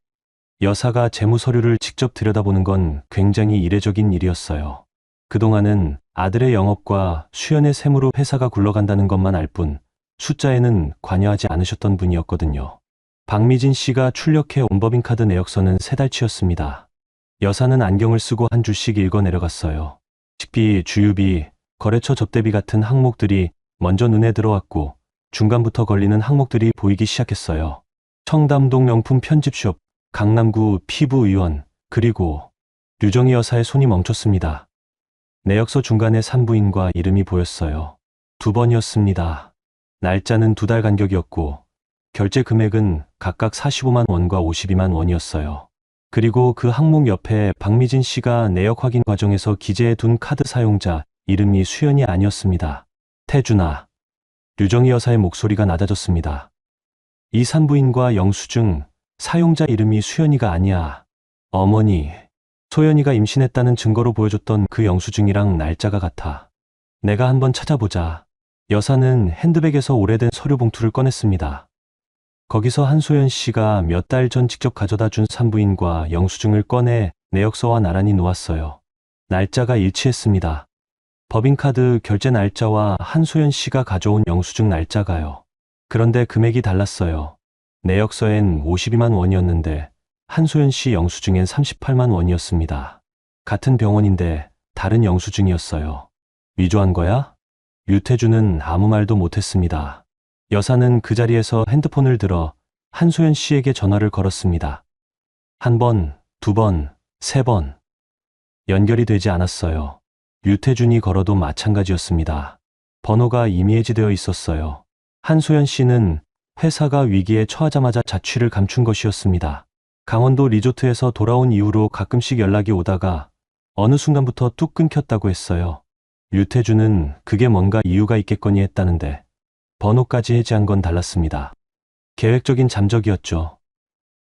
여사가 재무 서류를 직접 들여다보는 건 굉장히 이례적인 일이었어요. 그동안은 아들의 영업과 수연의 세무로 회사가 굴러간다는 것만 알 뿐 숫자에는 관여하지 않으셨던 분이었거든요. 박미진 씨가 출력해 온 법인카드 내역서는 3달치였습니다. 여사는 안경을 쓰고 한 줄씩 읽어 내려갔어요. 식비, 주유비, 거래처 접대비 같은 항목들이 먼저 눈에 들어왔고 중간부터 걸리는 항목들이 보이기 시작했어요. 청담동 명품 편집숍, 강남구 피부의원, 그리고 류정희 여사의 손이 멈췄습니다. 내역서 중간에 산부인과 이름이 보였어요. 2번이었습니다. 날짜는 2달 간격이었고 결제 금액은 각각 45만 원과 52만 원이었어요. 그리고 그 항목 옆에 박미진 씨가 내역 확인 과정에서 기재해 둔 카드 사용자 이름이 수연이 아니었습니다. 태준아. 류정희 여사의 목소리가 낮아졌습니다. 이 산부인과 영수증 사용자 이름이 수연이가 아니야. 어머니. 소연이가 임신했다는 증거로 보여줬던 그 영수증이랑 날짜가 같아. 내가 한번 찾아보자. 여사는 핸드백에서 오래된 서류 봉투를 꺼냈습니다. 거기서 한소연 씨가 몇 달 전 직접 가져다 준 산부인과 영수증을 꺼내 내역서와 나란히 놓았어요. 날짜가 일치했습니다. 법인카드 결제 날짜와 한소연 씨가 가져온 영수증 날짜가요. 그런데 금액이 달랐어요. 내역서엔 52만 원이었는데 한소연 씨 영수증엔 38만 원이었습니다. 같은 병원인데 다른 영수증이었어요. 위조한 거야? 류태준은 아무 말도 못했습니다. 여사는 그 자리에서 핸드폰을 들어 한소연 씨에게 전화를 걸었습니다. 1번, 2번, 3번. 연결이 되지 않았어요. 류태준이 걸어도 마찬가지였습니다. 번호가 이미 해지되어 있었어요. 한소연 씨는 회사가 위기에 처하자마자 자취를 감춘 것이었습니다. 강원도 리조트에서 돌아온 이후로 가끔씩 연락이 오다가 어느 순간부터 뚝 끊겼다고 했어요. 류태준은 그게 뭔가 이유가 있겠거니 했다는데 번호까지 해지한 건 달랐습니다. 계획적인 잠적이었죠.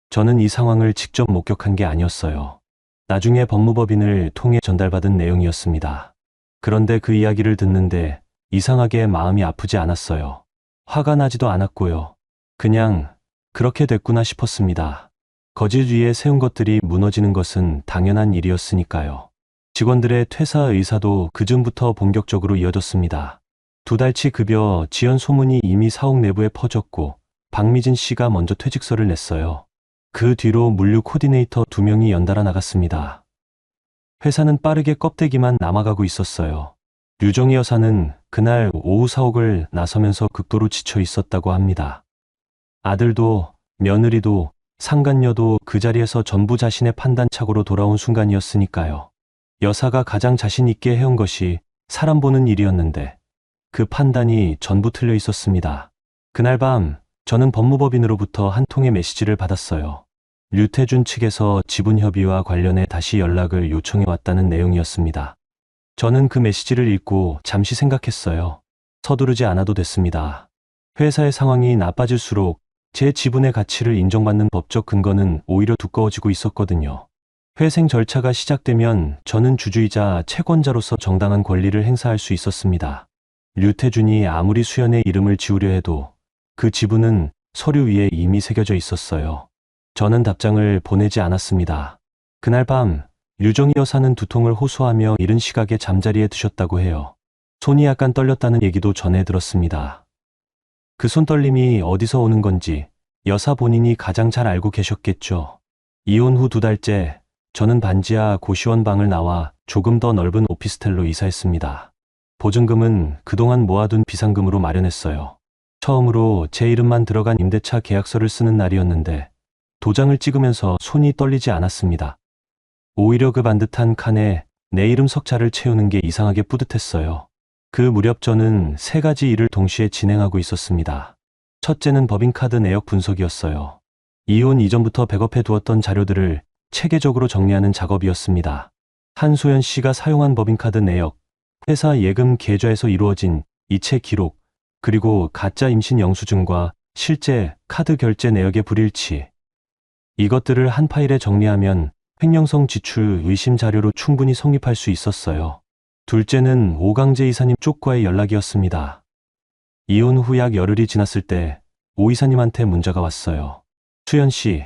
저는 이 상황을 직접 목격한 게 아니었어요. 나중에 법무법인을 통해 전달받은 내용이었습니다. 그런데 그 이야기를 듣는데 이상하게 마음이 아프지 않았어요. 화가 나지도 않았고요. 그냥 그렇게 됐구나 싶었습니다. 거짓 위에 세운 것들이 무너지는 것은 당연한 일이었으니까요. 직원들의 퇴사 의사도 그즈음부터 본격적으로 이어졌습니다. 2달치 급여 지연 소문이 이미 사옥 내부에 퍼졌고 박미진 씨가 먼저 퇴직서를 냈어요. 그 뒤로 물류 코디네이터 2명이 연달아 나갔습니다. 회사는 빠르게 껍데기만 남아가고 있었어요. 류정희 여사는 그날 오후 사옥을 나서면서 극도로 지쳐 있었다고 합니다. 아들도 며느리도 상간녀도 그 자리에서 전부 자신의 판단착오로 돌아온 순간이었으니까요. 여사가 가장 자신 있게 해온 것이 사람 보는 일이었는데 그 판단이 전부 틀려 있었습니다. 그날 밤 저는 법무법인으로부터 한 통의 메시지를 받았어요. 류태준 측에서 지분 협의와 관련해 다시 연락을 요청해 왔다는 내용이었습니다. 저는 그 메시지를 읽고 잠시 생각했어요. 서두르지 않아도 됐습니다. 회사의 상황이 나빠질수록 제 지분의 가치를 인정받는 법적 근거는 오히려 두꺼워지고 있었거든요. 회생 절차가 시작되면 저는 주주이자 채권자로서 정당한 권리를 행사할 수 있었습니다. 류태준이 아무리 수연의 이름을 지우려 해도 그 지분은 서류 위에 이미 새겨져 있었어요. 저는 답장을 보내지 않았습니다. 그날 밤 류정희 여사는 두통을 호소하며 이른 시각에 잠자리에 드셨다고 해요. 손이 약간 떨렸다는 얘기도 전해 들었습니다. 그 손떨림이 어디서 오는 건지 여사 본인이 가장 잘 알고 계셨겠죠. 이혼 후 2달째 저는 반지하 고시원 방을 나와 조금 더 넓은 오피스텔로 이사했습니다. 보증금은 그동안 모아둔 비상금으로 마련했어요. 처음으로 제 이름만 들어간 임대차 계약서를 쓰는 날이었는데 도장을 찍으면서 손이 떨리지 않았습니다. 오히려 그 반듯한 칸에 내 이름 석자를 채우는 게 이상하게 뿌듯했어요. 그 무렵 저는 세 가지 일을 동시에 진행하고 있었습니다. 첫째는 법인카드 내역 분석이었어요. 이혼 이전부터 백업해 두었던 자료들을 체계적으로 정리하는 작업이었습니다. 한소연 씨가 사용한 법인카드 내역, 회사 예금 계좌에서 이루어진 이체 기록, 그리고 가짜 임신 영수증과 실제 카드 결제 내역의 불일치. 이것들을 한 파일에 정리하면 횡령성 지출 의심 자료로 충분히 성립할 수 있었어요. 둘째는 오강재 이사님 쪽과의 연락이었습니다. 이혼 후 약 열흘이 지났을 때 오 이사님한테 문자가 왔어요. 수연 씨,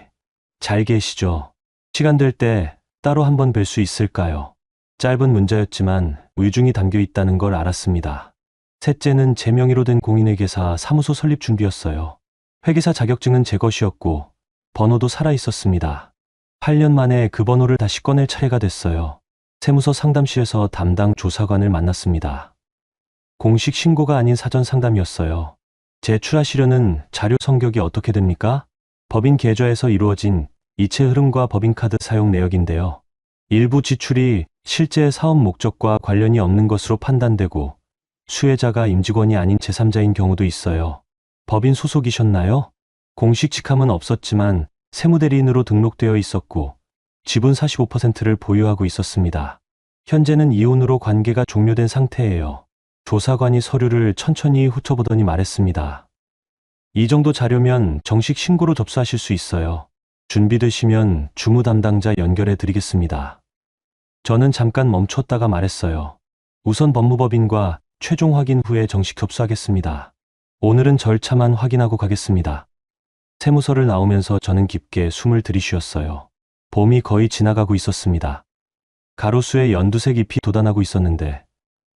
잘 계시죠? 시간 될 때 따로 한번 뵐 수 있을까요? 짧은 문자였지만 의중이 담겨 있다는 걸 알았습니다. 셋째는 제 명의로 된 공인회계사 사무소 설립 준비였어요. 회계사 자격증은 제 것이었고 번호도 살아 있었습니다. 8년 만에 그 번호를 다시 꺼낼 차례가 됐어요. 세무서 상담실에서 담당 조사관을 만났습니다. 공식 신고가 아닌 사전 상담이었어요. 제출하시려는 자료 성격이 어떻게 됩니까? 법인 계좌에서 이루어진 이체 흐름과 법인카드 사용 내역인데요. 일부 지출이 실제 사업 목적과 관련이 없는 것으로 판단되고 수혜자가 임직원이 아닌 제3자인 경우도 있어요. 법인 소속이셨나요? 공식 직함은 없었지만 세무대리인으로 등록되어 있었고 지분 45%를 보유하고 있었습니다. 현재는 이혼으로 관계가 종료된 상태예요. 조사관이 서류를 천천히 훑어보더니 말했습니다. 이 정도 자료면 정식 신고로 접수하실 수 있어요. 준비되시면 주무 담당자 연결해 드리겠습니다. 저는 잠깐 멈췄다가 말했어요. 우선 법무법인과 최종 확인 후에 정식 접수하겠습니다. 오늘은 절차만 확인하고 가겠습니다. 세무서를 나오면서 저는 깊게 숨을 들이쉬었어요. 봄이 거의 지나가고 있었습니다. 가로수에 연두색 잎이 돋아나고 있었는데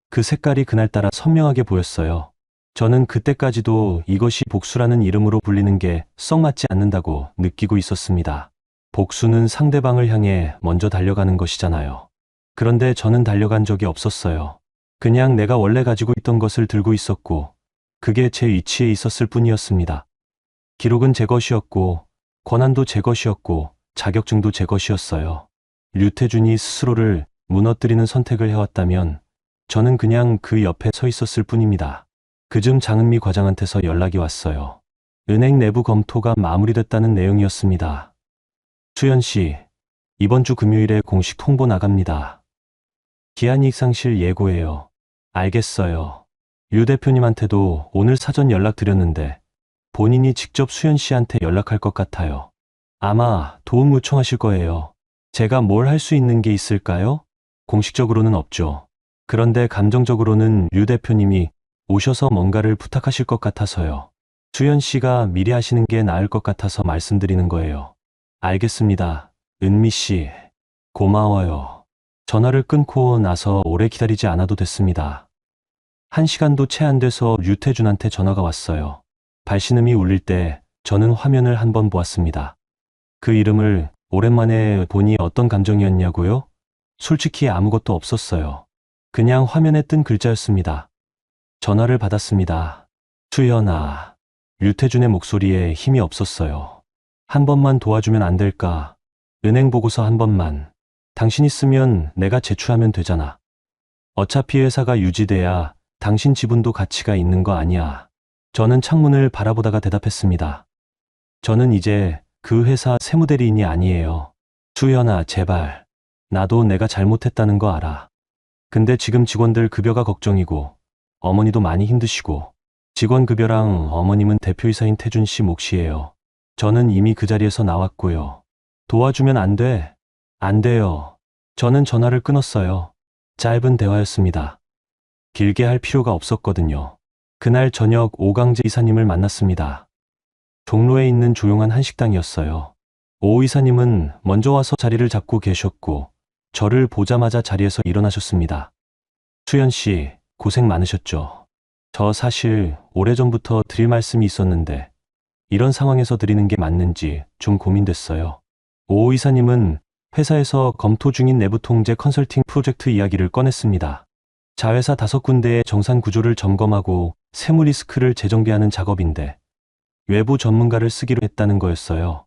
그 색깔이 그날따라 선명하게 보였어요. 저는 그때까지도 이것이 복수라는 이름으로 불리는 게 썩 맞지 않는다고 느끼고 있었습니다. 복수는 상대방을 향해 먼저 달려가는 것이잖아요. 그런데 저는 달려간 적이 없었어요. 그냥 내가 원래 가지고 있던 것을 들고 있었고 그게 제 위치에 있었을 뿐이었습니다. 기록은 제 것이었고 권한도 제 것이었고 자격증도 제 것이었어요. 류태준이 스스로를 무너뜨리는 선택을 해왔다면 저는 그냥 그 옆에 서 있었을 뿐입니다. 그즘 장은미 과장한테서 연락이 왔어요. 은행 내부 검토가 마무리됐다는 내용이었습니다. 수연 씨, 이번 주 금요일에 공식 통보 나갑니다. 기한이익상실 예고예요. 알겠어요. 유 대표님한테도 오늘 사전 연락드렸는데 본인이 직접 수연 씨한테 연락할 것 같아요. 아마 도움 요청하실 거예요. 제가 뭘 할 수 있는 게 있을까요? 공식적으로는 없죠. 그런데 감정적으로는 유 대표님이 오셔서 뭔가를 부탁하실 것 같아서요. 수연 씨가 미리 하시는 게 나을 것 같아서 말씀드리는 거예요. 알겠습니다. 은미 씨, 고마워요. 전화를 끊고 나서 오래 기다리지 않아도 됐습니다. 1시간도 채 안 돼서 류태준한테 전화가 왔어요. 발신음이 울릴 때 저는 화면을 한번 보았습니다. 그 이름을 오랜만에 보니 어떤 감정이었냐고요? 솔직히 아무것도 없었어요. 그냥 화면에 뜬 글자였습니다. 전화를 받았습니다. 수연아. 류태준의 목소리에 힘이 없었어요. 한 번만 도와주면 안 될까? 은행 보고서 한 번만. 당신 있으면 내가 제출하면 되잖아. 어차피 회사가 유지돼야 당신 지분도 가치가 있는 거 아니야. 저는 창문을 바라보다가 대답했습니다. 저는 이제 그 회사 세무대리인이 아니에요. 수연아, 제발. 나도 내가 잘못했다는 거 알아. 근데 지금 직원들 급여가 걱정이고 어머니도 많이 힘드시고 직원 급여랑 어머님은 대표이사인 태준 씨 몫이에요. 저는 이미 그 자리에서 나왔고요. 도와주면 안 돼. 안 돼요. 저는 전화를 끊었어요. 짧은 대화였습니다. 길게 할 필요가 없었거든요. 그날 저녁 오강재 이사님을 만났습니다. 종로에 있는 조용한 한식당이었어요. 오 이사님은 먼저 와서 자리를 잡고 계셨고 저를 보자마자 자리에서 일어나셨습니다. 수연 씨, 고생 많으셨죠. 저 사실 오래전부터 드릴 말씀이 있었는데 이런 상황에서 드리는 게 맞는지 좀 고민됐어요. 오 이사님은 회사에서 검토 중인 내부 통제 컨설팅 프로젝트 이야기를 꺼냈습니다. 자회사 5군데의 정산 구조를 점검하고 세무 리스크를 재정비하는 작업인데 외부 전문가를 쓰기로 했다는 거였어요.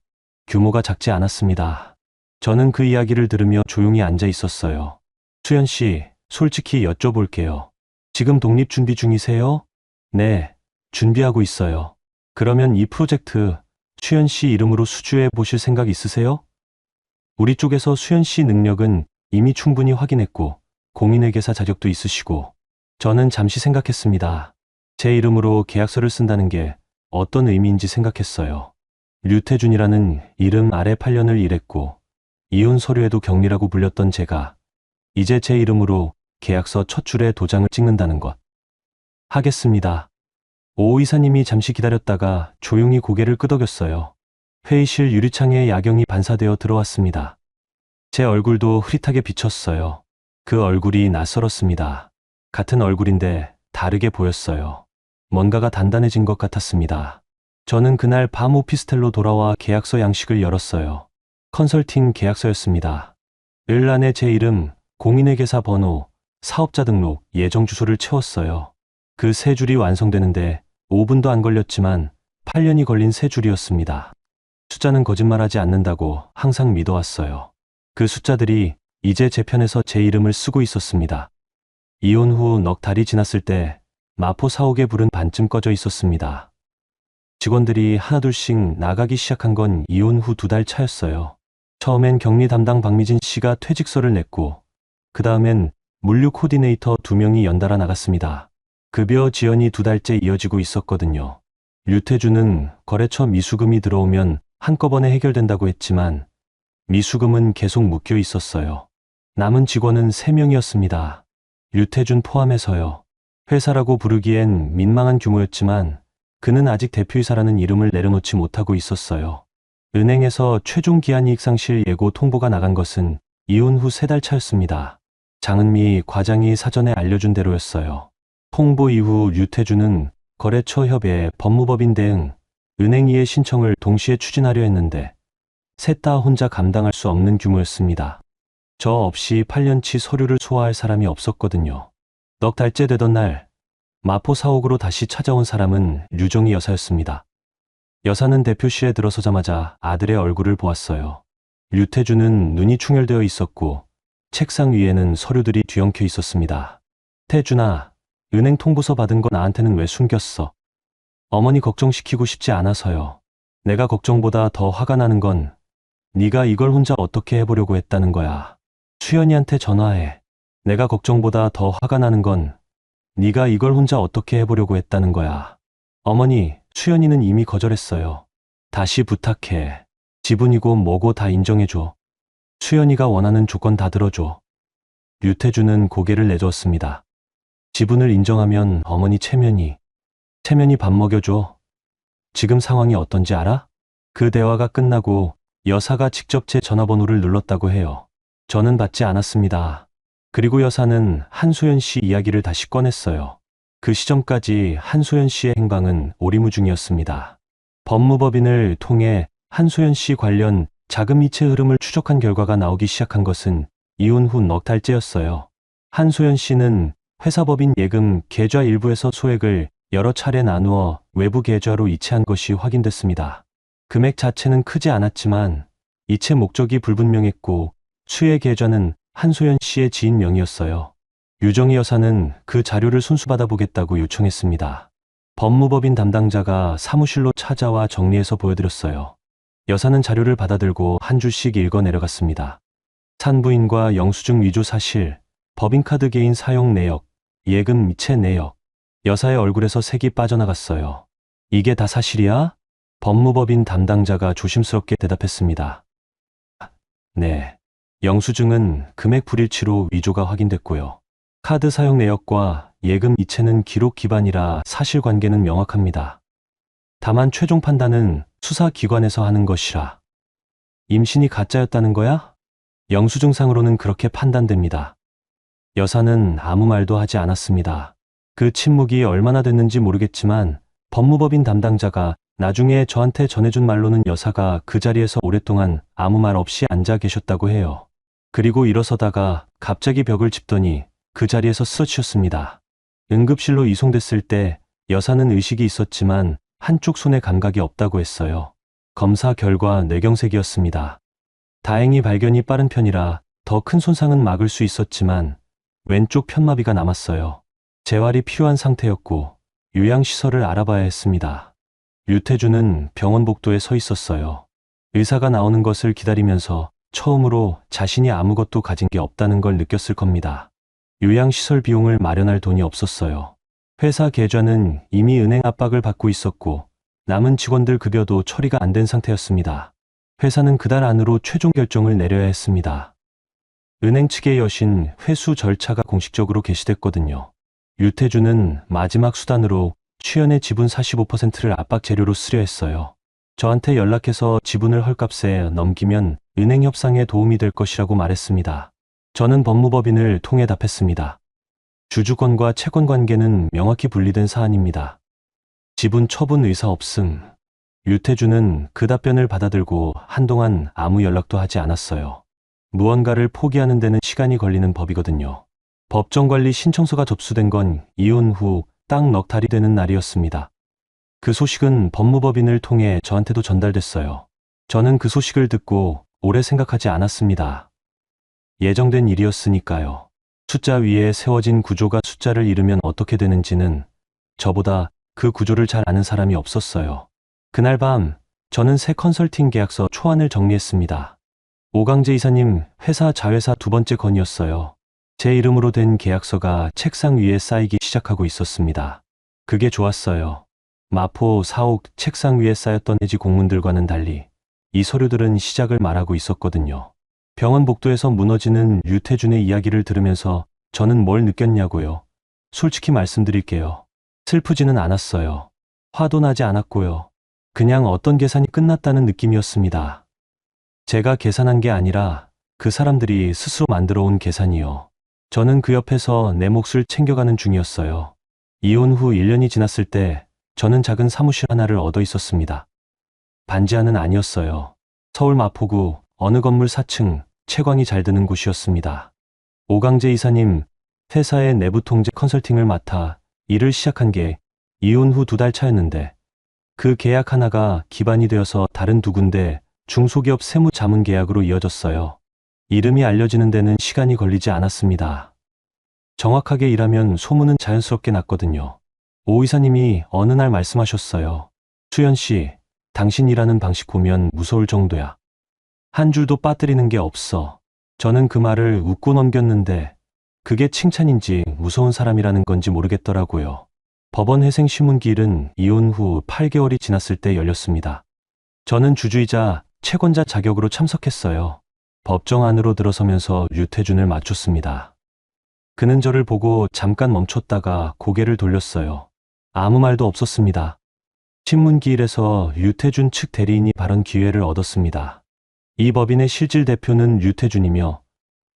규모가 작지 않았습니다. 저는 그 이야기를 들으며 조용히 앉아 있었어요. 수연 씨, 솔직히 여쭤볼게요. 지금 독립 준비 중이세요? 네, 준비하고 있어요. 그러면 이 프로젝트 수연 씨 이름으로 수주해 보실 생각 있으세요? 우리 쪽에서 수연 씨 능력은 이미 충분히 확인했고 공인회계사 자격도 있으시고 저는 잠시 생각했습니다. 제 이름으로 계약서를 쓴다는 게 어떤 의미인지 생각했어요. 류태준이라는 이름 아래 8년을 일했고 이혼 서류에도 경리라고 불렸던 제가 이제 제 이름으로 계약서 첫 줄에 도장을 찍는다는 것. 하겠습니다. 오 이사님이 잠시 기다렸다가 조용히 고개를 끄덕였어요. 회의실 유리창에 야경이 반사되어 들어왔습니다. 제 얼굴도 흐릿하게 비쳤어요. 그 얼굴이 낯설었습니다. 같은 얼굴인데 다르게 보였어요. 뭔가가 단단해진 것 같았습니다. 저는 그날 밤 오피스텔로 돌아와 계약서 양식을 열었어요. 컨설팅 계약서였습니다. 을 안에 제 이름, 공인회계사 번호, 사업자 등록, 예정 주소를 채웠어요. 그 세 줄이 완성되는데 5분도 안 걸렸지만 8년이 걸린 세 줄이었습니다. 숫자는 거짓말하지 않는다고 항상 믿어왔어요. 그 숫자들이 이제 제 편에서 제 이름을 쓰고 있었습니다. 이혼 후 넉 달이 지났을 때 마포 사옥의 불은 반쯤 꺼져 있었습니다. 직원들이 하나둘씩 나가기 시작한 건 이혼 후 2달 차였어요. 처음엔 격리 담당 박미진 씨가 퇴직서를 냈고 그 다음엔 물류 코디네이터 2명이 연달아 나갔습니다. 급여 지연이 2달째 이어지고 있었거든요. 류태준은 거래처 미수금이 들어오면 한꺼번에 해결된다고 했지만 미수금은 계속 묶여 있었어요. 남은 직원은 3명이었습니다. 류태준 포함해서요. 회사라고 부르기엔 민망한 규모였지만 그는 아직 대표이사라는 이름을 내려놓지 못하고 있었어요. 은행에서 최종 기한이익 상실 예고 통보가 나간 것은 이혼 후 3달 차였습니다. 장은미 과장이 사전에 알려준 대로였어요. 통보 이후 류태준은 거래처 협의, 법무법인 대응, 은행 이해 신청을 동시에 추진하려 했는데 셋 다 혼자 감당할 수 없는 규모였습니다. 저 없이 8년치 서류를 소화할 사람이 없었거든요. 넉 달째 되던 날 마포 사옥으로 다시 찾아온 사람은 류정희 여사였습니다. 여사는 대표실에 들어서자마자 아들의 얼굴을 보았어요. 류태준은 눈이 충혈되어 있었고 책상 위에는 서류들이 뒤엉켜 있었습니다. 태준아, 은행 통보서 받은 거 나한테는 왜 숨겼어? 어머니 걱정시키고 싶지 않아서요. 내가 걱정보다 더 화가 나는 건 네가 이걸 혼자 어떻게 해보려고 했다는 거야. 수연이한테 전화해. 내가 걱정보다 더 화가 나는 건 네가 이걸 혼자 어떻게 해보려고 했다는 거야. 어머니, 수연이는 이미 거절했어요. 다시 부탁해. 지분이고 뭐고 다 인정해줘. 수연이가 원하는 조건 다 들어줘. 류태준은 고개를 내저었습니다. 지분을 인정하면 어머니 체면이 밥 먹여줘. 지금 상황이 어떤지 알아? 그 대화가 끝나고 여사가 직접 제 전화번호를 눌렀다고 해요. 저는 받지 않았습니다. 그리고 여사는 한소연 씨 이야기를 다시 꺼냈어요. 그 시점까지 한소연 씨의 행방은 오리무중이었습니다. 법무법인을 통해 한소연 씨 관련 자금 이체 흐름을 추적한 결과가 나오기 시작한 것은 이혼 후 넉 달째였어요. 한소연 씨는 회사법인 예금 계좌 일부에서 소액을 여러 차례 나누어 외부 계좌로 이체한 것이 확인됐습니다. 금액 자체는 크지 않았지만 이체 목적이 불분명했고 수의 계좌는 한소연 씨의 지인 명의였어요. 유정희 여사는 그 자료를 손수받아 보겠다고 요청했습니다. 법무법인 담당자가 사무실로 찾아와 정리해서 보여드렸어요. 여사는 자료를 받아들고 한 줄씩 읽어 내려갔습니다. 산부인과 영수증 위조 사실, 법인카드 개인 사용 내역, 예금 이체 내역. 여사의 얼굴에서 색이 빠져나갔어요. 이게 다 사실이야? 법무법인 담당자가 조심스럽게 대답했습니다. 네. 영수증은 금액 불일치로 위조가 확인됐고요. 카드 사용 내역과 예금 이체는 기록 기반이라 사실관계는 명확합니다. 다만 최종 판단은 수사기관에서 하는 것이라. 임신이 가짜였다는 거야? 영수증상으로는 그렇게 판단됩니다. 여사는 아무 말도 하지 않았습니다. 그 침묵이 얼마나 됐는지 모르겠지만 법무법인 담당자가 나중에 저한테 전해준 말로는 여사가 그 자리에서 오랫동안 아무 말 없이 앉아 계셨다고 해요. 그리고 일어서다가 갑자기 벽을 짚더니 그 자리에서 쓰러지셨습니다. 응급실로 이송됐을 때 여사는 의식이 있었지만 한쪽 손에 감각이 없다고 했어요. 검사 결과 뇌경색이었습니다. 다행히 발견이 빠른 편이라 더 큰 손상은 막을 수 있었지만 왼쪽 편마비가 남았어요. 재활이 필요한 상태였고 요양시설을 알아봐야 했습니다. 류태준은 병원 복도에 서 있었어요. 의사가 나오는 것을 기다리면서 처음으로 자신이 아무것도 가진 게 없다는 걸 느꼈을 겁니다. 요양시설 비용을 마련할 돈이 없었어요. 회사 계좌는 이미 은행 압박을 받고 있었고 남은 직원들 급여도 처리가 안 된 상태였습니다. 회사는 그달 안으로 최종 결정을 내려야 했습니다. 은행 측의 여신 회수 절차가 공식적으로 게시됐거든요. 류태준은 마지막 수단으로 추연의 지분 45%를 압박 재료로 쓰려 했어요. 저한테 연락해서 지분을 헐값에 넘기면 은행 협상에 도움이 될 것이라고 말했습니다. 저는 법무법인을 통해 답했습니다. 주주권과 채권 관계는 명확히 분리된 사안입니다. 지분 처분 의사 없음. 류태준은 그 답변을 받아들고 한동안 아무 연락도 하지 않았어요. 무언가를 포기하는 데는 시간이 걸리는 법이거든요. 법정관리 신청서가 접수된 건 이혼 후 딱 넉 달이 되는 날이었습니다. 그 소식은 법무법인을 통해 저한테도 전달됐어요. 저는 그 소식을 듣고 오래 생각하지 않았습니다. 예정된 일이었으니까요. 숫자 위에 세워진 구조가 숫자를 잃으면 어떻게 되는지는 저보다 그 구조를 잘 아는 사람이 없었어요. 그날 밤 저는 새 컨설팅 계약서 초안을 정리했습니다. 오강재 이사님 회사 자회사 두 번째 건이었어요. 제 이름으로 된 계약서가 책상 위에 쌓이기 시작하고 있었습니다. 그게 좋았어요. 마포 4옥 책상 위에 쌓였던 해지 공문들과는 달리 이 서류들은 시작을 말하고 있었거든요. 병원 복도에서 무너지는 류태준의 이야기를 들으면서 저는 뭘 느꼈냐고요. 솔직히 말씀드릴게요. 슬프지는 않았어요. 화도 나지 않았고요. 그냥 어떤 계산이 끝났다는 느낌이었습니다. 제가 계산한 게 아니라 그 사람들이 스스로 만들어 온 계산이요. 저는 그 옆에서 내 몫을 챙겨가는 중이었어요. 이혼 후 1년이 지났을 때 저는 작은 사무실 하나를 얻어 있었습니다. 반지하는 아니었어요. 서울 마포구 어느 건물 4층 채광이 잘 드는 곳이었습니다. 오강재 이사님, 회사의 내부 통제 컨설팅을 맡아 일을 시작한 게 이혼 후 2달 차였는데 그 계약 하나가 기반이 되어서 다른 2군데 중소기업 세무 자문 계약으로 이어졌어요. 이름이 알려지는 데는 시간이 걸리지 않았습니다. 정확하게 일하면 소문은 자연스럽게 났거든요. 오 이사님이 어느 날 말씀하셨어요. 수연 씨, 당신 일하는 방식 보면 무서울 정도야. 한 줄도 빠뜨리는 게 없어. 저는 그 말을 웃고 넘겼는데 그게 칭찬인지 무서운 사람이라는 건지 모르겠더라고요. 법원 회생신문기일은 이혼 후 8개월이 지났을 때 열렸습니다. 저는 주주이자 채권자 자격으로 참석했어요. 법정 안으로 들어서면서 류태준을 맞췄습니다. 그는 저를 보고 잠깐 멈췄다가 고개를 돌렸어요. 아무 말도 없었습니다. 신문기일에서 류태준 측 대리인이 발언 기회를 얻었습니다. 이 법인의 실질 대표는 류태준이며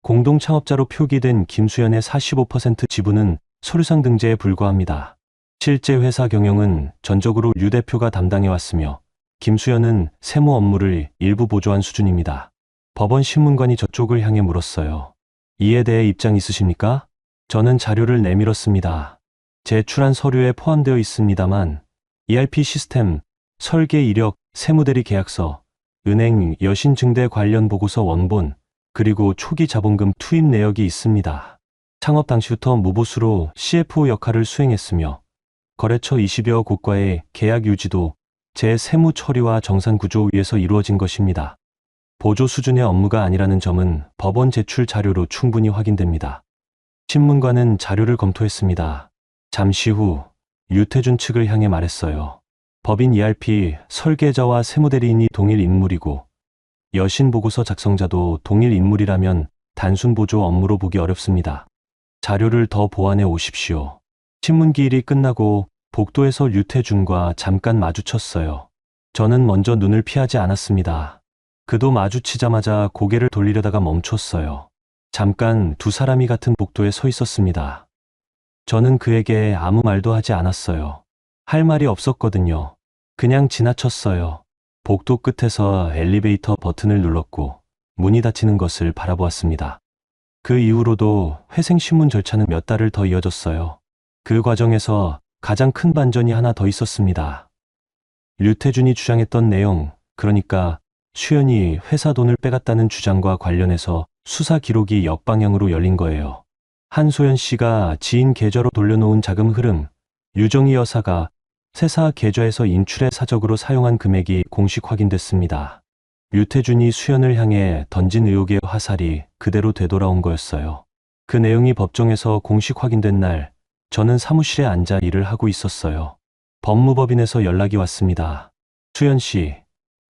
공동 창업자로 표기된 김수연의 45% 지분은 서류상 등재에 불과합니다. 실제 회사 경영은 전적으로 류 대표가 담당해왔으며 김수연은 세무 업무를 일부 보조한 수준입니다. 법원 신문관이 저쪽을 향해 물었어요. 이에 대해 입장 있으십니까? 저는 자료를 내밀었습니다. 제출한 서류에 포함되어 있습니다만 ERP 시스템, 설계 이력, 세무대리 계약서, 은행 여신 증대 관련 보고서 원본, 그리고 초기 자본금 투입 내역이 있습니다. 창업 당시부터 무보수로 CFO 역할을 수행했으며 거래처 20여 곳과의 계약 유지도 제 세무 처리와 정산 구조 위에서 이루어진 것입니다. 보조 수준의 업무가 아니라는 점은 법원 제출 자료로 충분히 확인됩니다. 신문관은 자료를 검토했습니다. 잠시 후 류태준 측을 향해 말했어요. 법인 ERP 설계자와 세무대리인이 동일 인물이고 여신 보고서 작성자도 동일 인물이라면 단순 보조 업무로 보기 어렵습니다. 자료를 더 보완해 오십시오. 신문기일이 끝나고 복도에서 류태준과 잠깐 마주쳤어요. 저는 먼저 눈을 피하지 않았습니다. 그도 마주치자마자 고개를 돌리려다가 멈췄어요. 잠깐 두 사람이 같은 복도에 서 있었습니다. 저는 그에게 아무 말도 하지 않았어요. 할 말이 없었거든요. 그냥 지나쳤어요. 복도 끝에서 엘리베이터 버튼을 눌렀고 문이 닫히는 것을 바라보았습니다. 그 이후로도 회생신문 절차는 몇 달을 더 이어졌어요. 그 과정에서 가장 큰 반전이 하나 더 있었습니다. 류태준이 주장했던 내용, 그러니까 수연이 회사 돈을 빼갔다는 주장과 관련해서 수사 기록이 역방향으로 열린 거예요. 한소연 씨가 지인 계좌로 돌려놓은 자금 흐름, 유정희 여사가 세사 계좌에서 인출의 사적으로 사용한 금액이 공식 확인됐습니다. 류태준이 수연을 향해 던진 의혹의 화살이 그대로 되돌아온 거였어요. 그 내용이 법정에서 공식 확인된 날, 저는 사무실에 앉아 일을 하고 있었어요. 법무법인에서 연락이 왔습니다. 수연 씨,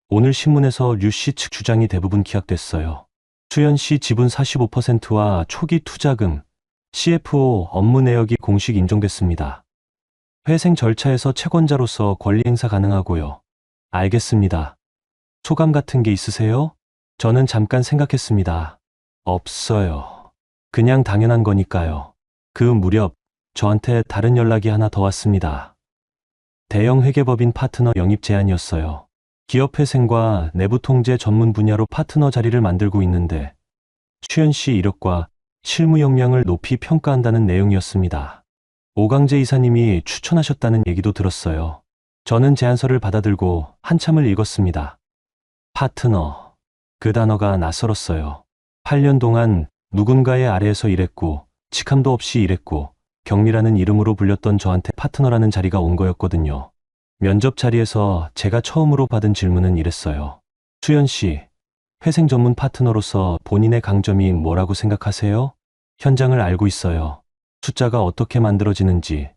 오늘 신문에서 류 씨 측 주장이 대부분 기각됐어요. 수연 씨 지분 45%와 초기 투자금, CFO 업무 내역이 공식 인정됐습니다. 회생 절차에서 채권자로서 권리 행사 가능하고요. 알겠습니다. 소감 같은 게 있으세요? 저는 잠깐 생각했습니다. 없어요. 그냥 당연한 거니까요. 그 무렵 저한테 다른 연락이 하나 더 왔습니다. 대형 회계법인 파트너 영입 제안이었어요. 기업 회생과 내부 통제 전문 분야로 파트너 자리를 만들고 있는데 수연 씨 이력과 실무 역량을 높이 평가한다는 내용이었습니다. 오강재 이사님이 추천하셨다는 얘기도 들었어요. 저는 제안서를 받아들고 한참을 읽었습니다. 파트너. 그 단어가 낯설었어요. 8년 동안 누군가의 아래에서 일했고 직함도 없이 일했고 경미라는 이름으로 불렸던 저한테 파트너라는 자리가 온 거였거든요. 면접 자리에서 제가 처음으로 받은 질문은 이랬어요. 수연 씨, 회생 전문 파트너로서 본인의 강점이 뭐라고 생각하세요? 현장을 알고 있어요. 숫자가 어떻게 만들어지는지,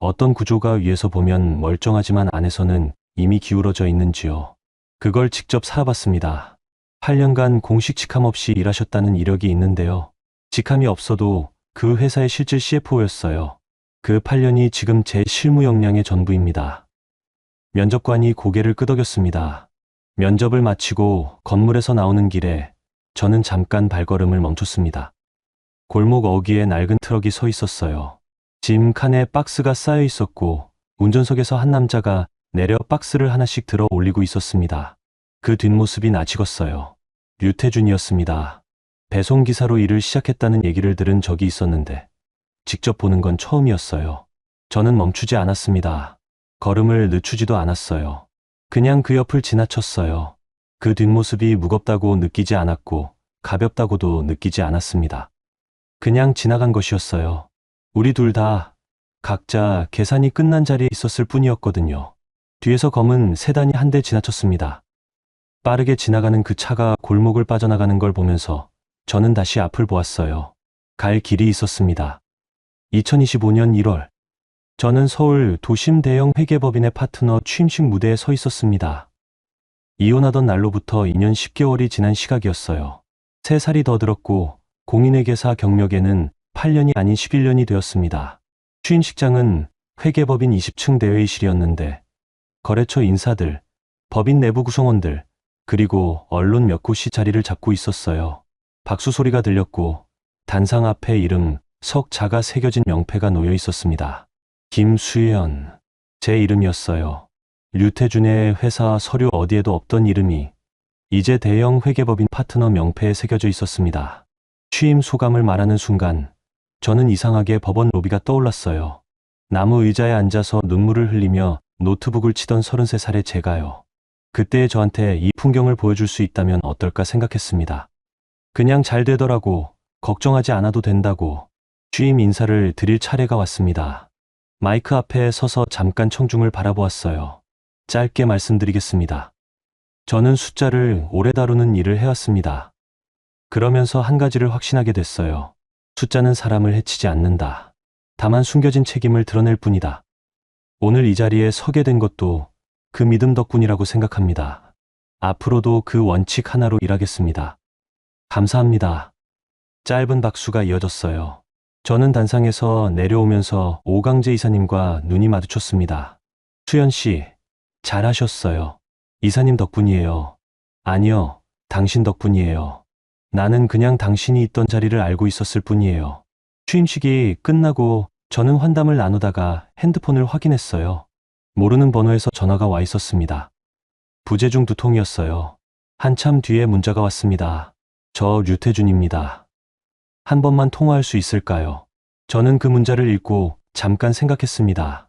어떤 구조가 위에서 보면 멀쩡하지만 안에서는 이미 기울어져 있는지요. 그걸 직접 살아봤습니다. 8년간 공식 직함 없이 일하셨다는 이력이 있는데요. 직함이 없어도 그 회사의 실질 CFO였어요. 그 8년이 지금 제 실무 역량의 전부입니다. 면접관이 고개를 끄덕였습니다. 면접을 마치고 건물에서 나오는 길에 저는 잠깐 발걸음을 멈췄습니다. 골목 어귀에 낡은 트럭이 서 있었어요. 짐 칸에 박스가 쌓여 있었고 운전석에서 한 남자가 내려 박스를 하나씩 들어 올리고 있었습니다. 그 뒷모습이 낯익었어요. 류태준이었습니다. 배송기사로 일을 시작했다는 얘기를 들은 적이 있었는데 직접 보는 건 처음이었어요. 저는 멈추지 않았습니다. 걸음을 늦추지도 않았어요. 그냥 그 옆을 지나쳤어요. 그 뒷모습이 무겁다고 느끼지 않았고 가볍다고도 느끼지 않았습니다. 그냥 지나간 것이었어요. 우리 둘 다 각자 계산이 끝난 자리에 있었을 뿐이었거든요. 뒤에서 검은 세단이 한 대 지나쳤습니다. 빠르게 지나가는 그 차가 골목을 빠져나가는 걸 보면서 저는 다시 앞을 보았어요. 갈 길이 있었습니다. 2025년 1월, 저는 서울 도심 대형 회계법인의 파트너 취임식 무대에 서 있었습니다. 이혼하던 날로부터 2년 10개월이 지난 시각이었어요. 3살이 더 들었고 공인회계사 경력에는 8년이 아닌 11년이 되었습니다. 취임식장은 회계법인 20층 대회의실이었는데 거래처 인사들, 법인 내부 구성원들, 그리고 언론 몇 곳이 자리를 잡고 있었어요. 박수 소리가 들렸고 단상 앞에 이름 석자가 새겨진 명패가 놓여 있었습니다. 김수연, 제 이름이었어요. 류태준의 회사 서류 어디에도 없던 이름이 이제 대형 회계법인 파트너 명패에 새겨져 있었습니다. 취임 소감을 말하는 순간 저는 이상하게 법원 로비가 떠올랐어요. 나무 의자에 앉아서 눈물을 흘리며 노트북을 치던 33살의 제가요. 그때의 저한테 이 풍경을 보여줄 수 있다면 어떨까 생각했습니다. 그냥 잘 되더라고, 걱정하지 않아도 된다고 취임 인사를 드릴 차례가 왔습니다. 마이크 앞에 서서 잠깐 청중을 바라보았어요. 짧게 말씀드리겠습니다. 저는 숫자를 오래 다루는 일을 해왔습니다. 그러면서 한 가지를 확신하게 됐어요. 숫자는 사람을 해치지 않는다. 다만 숨겨진 책임을 드러낼 뿐이다. 오늘 이 자리에 서게 된 것도 그 믿음 덕분이라고 생각합니다. 앞으로도 그 원칙 하나로 일하겠습니다. 감사합니다. 짧은 박수가 이어졌어요. 저는 단상에서 내려오면서 오강재 이사님과 눈이 마주쳤습니다. 수연 씨, 잘하셨어요. 이사님 덕분이에요. 아니요, 당신 덕분이에요. 나는 그냥 당신이 있던 자리를 알고 있었을 뿐이에요. 취임식이 끝나고 저는 환담을 나누다가 핸드폰을 확인했어요. 모르는 번호에서 전화가 와 있었습니다. 부재중 2통이었어요. 한참 뒤에 문자가 왔습니다. 저 류태준입니다. 한 번만 통화할 수 있을까요? 저는 그 문자를 읽고 잠깐 생각했습니다.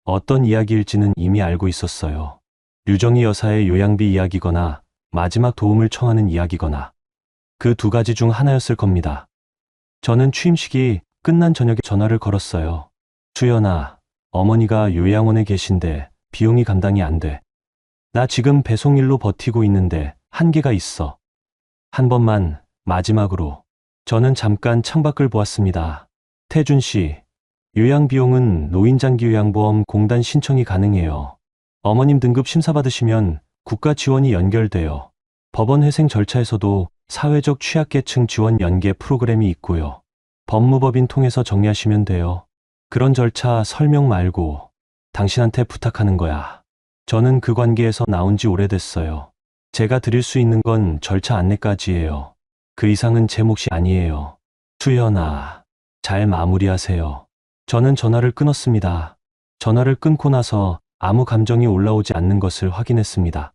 어떤 이야기일지는 이미 알고 있었어요. 유정희 여사의 요양비 이야기거나 마지막 도움을 청하는 이야기거나 그 두 가지 중 하나였을 겁니다. 저는 취임식이 끝난 저녁에 전화를 걸었어요. 수연아, 어머니가 요양원에 계신데 비용이 감당이 안 돼. 나 지금 배송일로 버티고 있는데 한계가 있어. 한 번만, 마지막으로. 저는 잠깐 창밖을 보았습니다. 태준 씨, 요양비용은 노인장기요양보험 공단 신청이 가능해요. 어머님 등급 심사받으시면 국가 지원이 연결돼요. 법원 회생 절차에서도 사회적 취약계층 지원 연계 프로그램이 있고요. 법무법인 통해서 정리하시면 돼요. 그런 절차 설명 말고 당신한테 부탁하는 거야. 저는 그 관계에서 나온 지 오래됐어요. 제가 드릴 수 있는 건 절차 안내까지예요. 그 이상은 제 몫이 아니에요. 수연아, 잘 마무리하세요. 저는 전화를 끊었습니다. 전화를 끊고 나서 아무 감정이 올라오지 않는 것을 확인했습니다.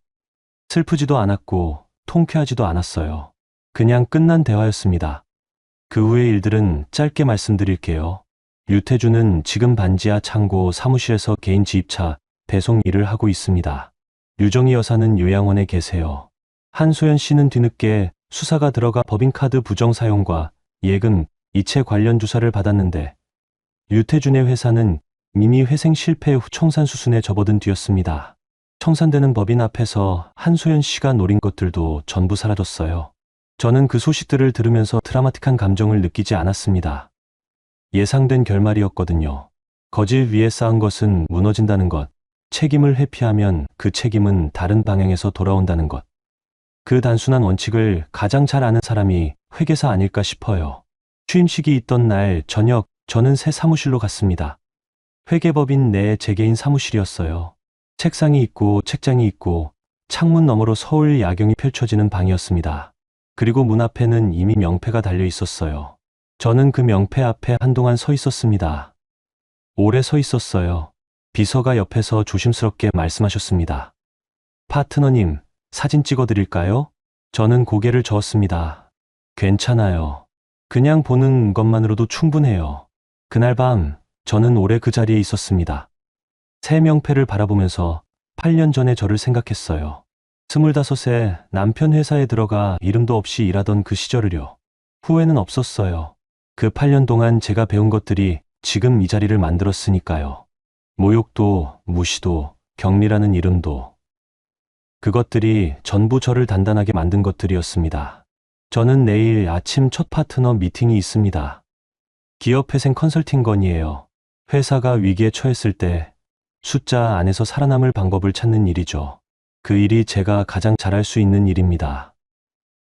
슬프지도 않았고 통쾌하지도 않았어요. 그냥 끝난 대화였습니다. 그 후의 일들은 짧게 말씀드릴게요. 유태주는 지금 반지하 창고 사무실에서 개인 지입차 배송 일을 하고 있습니다. 유정희 여사는 요양원에 계세요. 한소연 씨는 뒤늦게 수사가 들어가 법인카드 부정 사용과 예금, 이체 관련 조사를 받았는데 유태준의 회사는 이미 회생 실패 후 청산 수순에 접어든 뒤였습니다. 청산되는 법인 앞에서 한소연 씨가 노린 것들도 전부 사라졌어요. 저는 그 소식들을 들으면서 드라마틱한 감정을 느끼지 않았습니다. 예상된 결말이었거든요. 거짓 위에 쌓은 것은 무너진다는 것, 책임을 회피하면 그 책임은 다른 방향에서 돌아온다는 것. 그 단순한 원칙을 가장 잘 아는 사람이 회계사 아닐까 싶어요. 취임식이 있던 날 저녁, 저는 새 사무실로 갔습니다. 회계법인 내 제 개인 사무실이었어요. 책상이 있고 책장이 있고 창문 너머로 서울 야경이 펼쳐지는 방이었습니다. 그리고 문 앞에는 이미 명패가 달려 있었어요. 저는 그 명패 앞에 한동안 서 있었습니다. 오래 서 있었어요. 비서가 옆에서 조심스럽게 말씀하셨습니다. 파트너님, 사진 찍어드릴까요? 저는 고개를 저었습니다. 괜찮아요. 그냥 보는 것만으로도 충분해요. 그날 밤, 저는 오래 그 자리에 있었습니다. 새 명패를 바라보면서 8년 전의 저를 생각했어요. 25세 남편 회사에 들어가 이름도 없이 일하던 그 시절을요. 후회는 없었어요. 그 8년 동안 제가 배운 것들이 지금 이 자리를 만들었으니까요. 모욕도, 무시도, 격리라는 이름도. 그것들이 전부 저를 단단하게 만든 것들이었습니다. 저는 내일 아침 첫 파트너 미팅이 있습니다. 기업회생 컨설팅 건이에요. 회사가 위기에 처했을 때 숫자 안에서 살아남을 방법을 찾는 일이죠. 그 일이 제가 가장 잘할 수 있는 일입니다.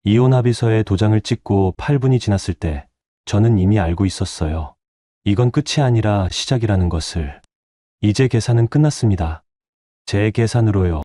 이혼 합의서에 도장을 찍고 8분이 지났을 때 저는 이미 알고 있었어요. 이건 끝이 아니라 시작이라는 것을. 이제 계산은 끝났습니다. 제 계산으로요.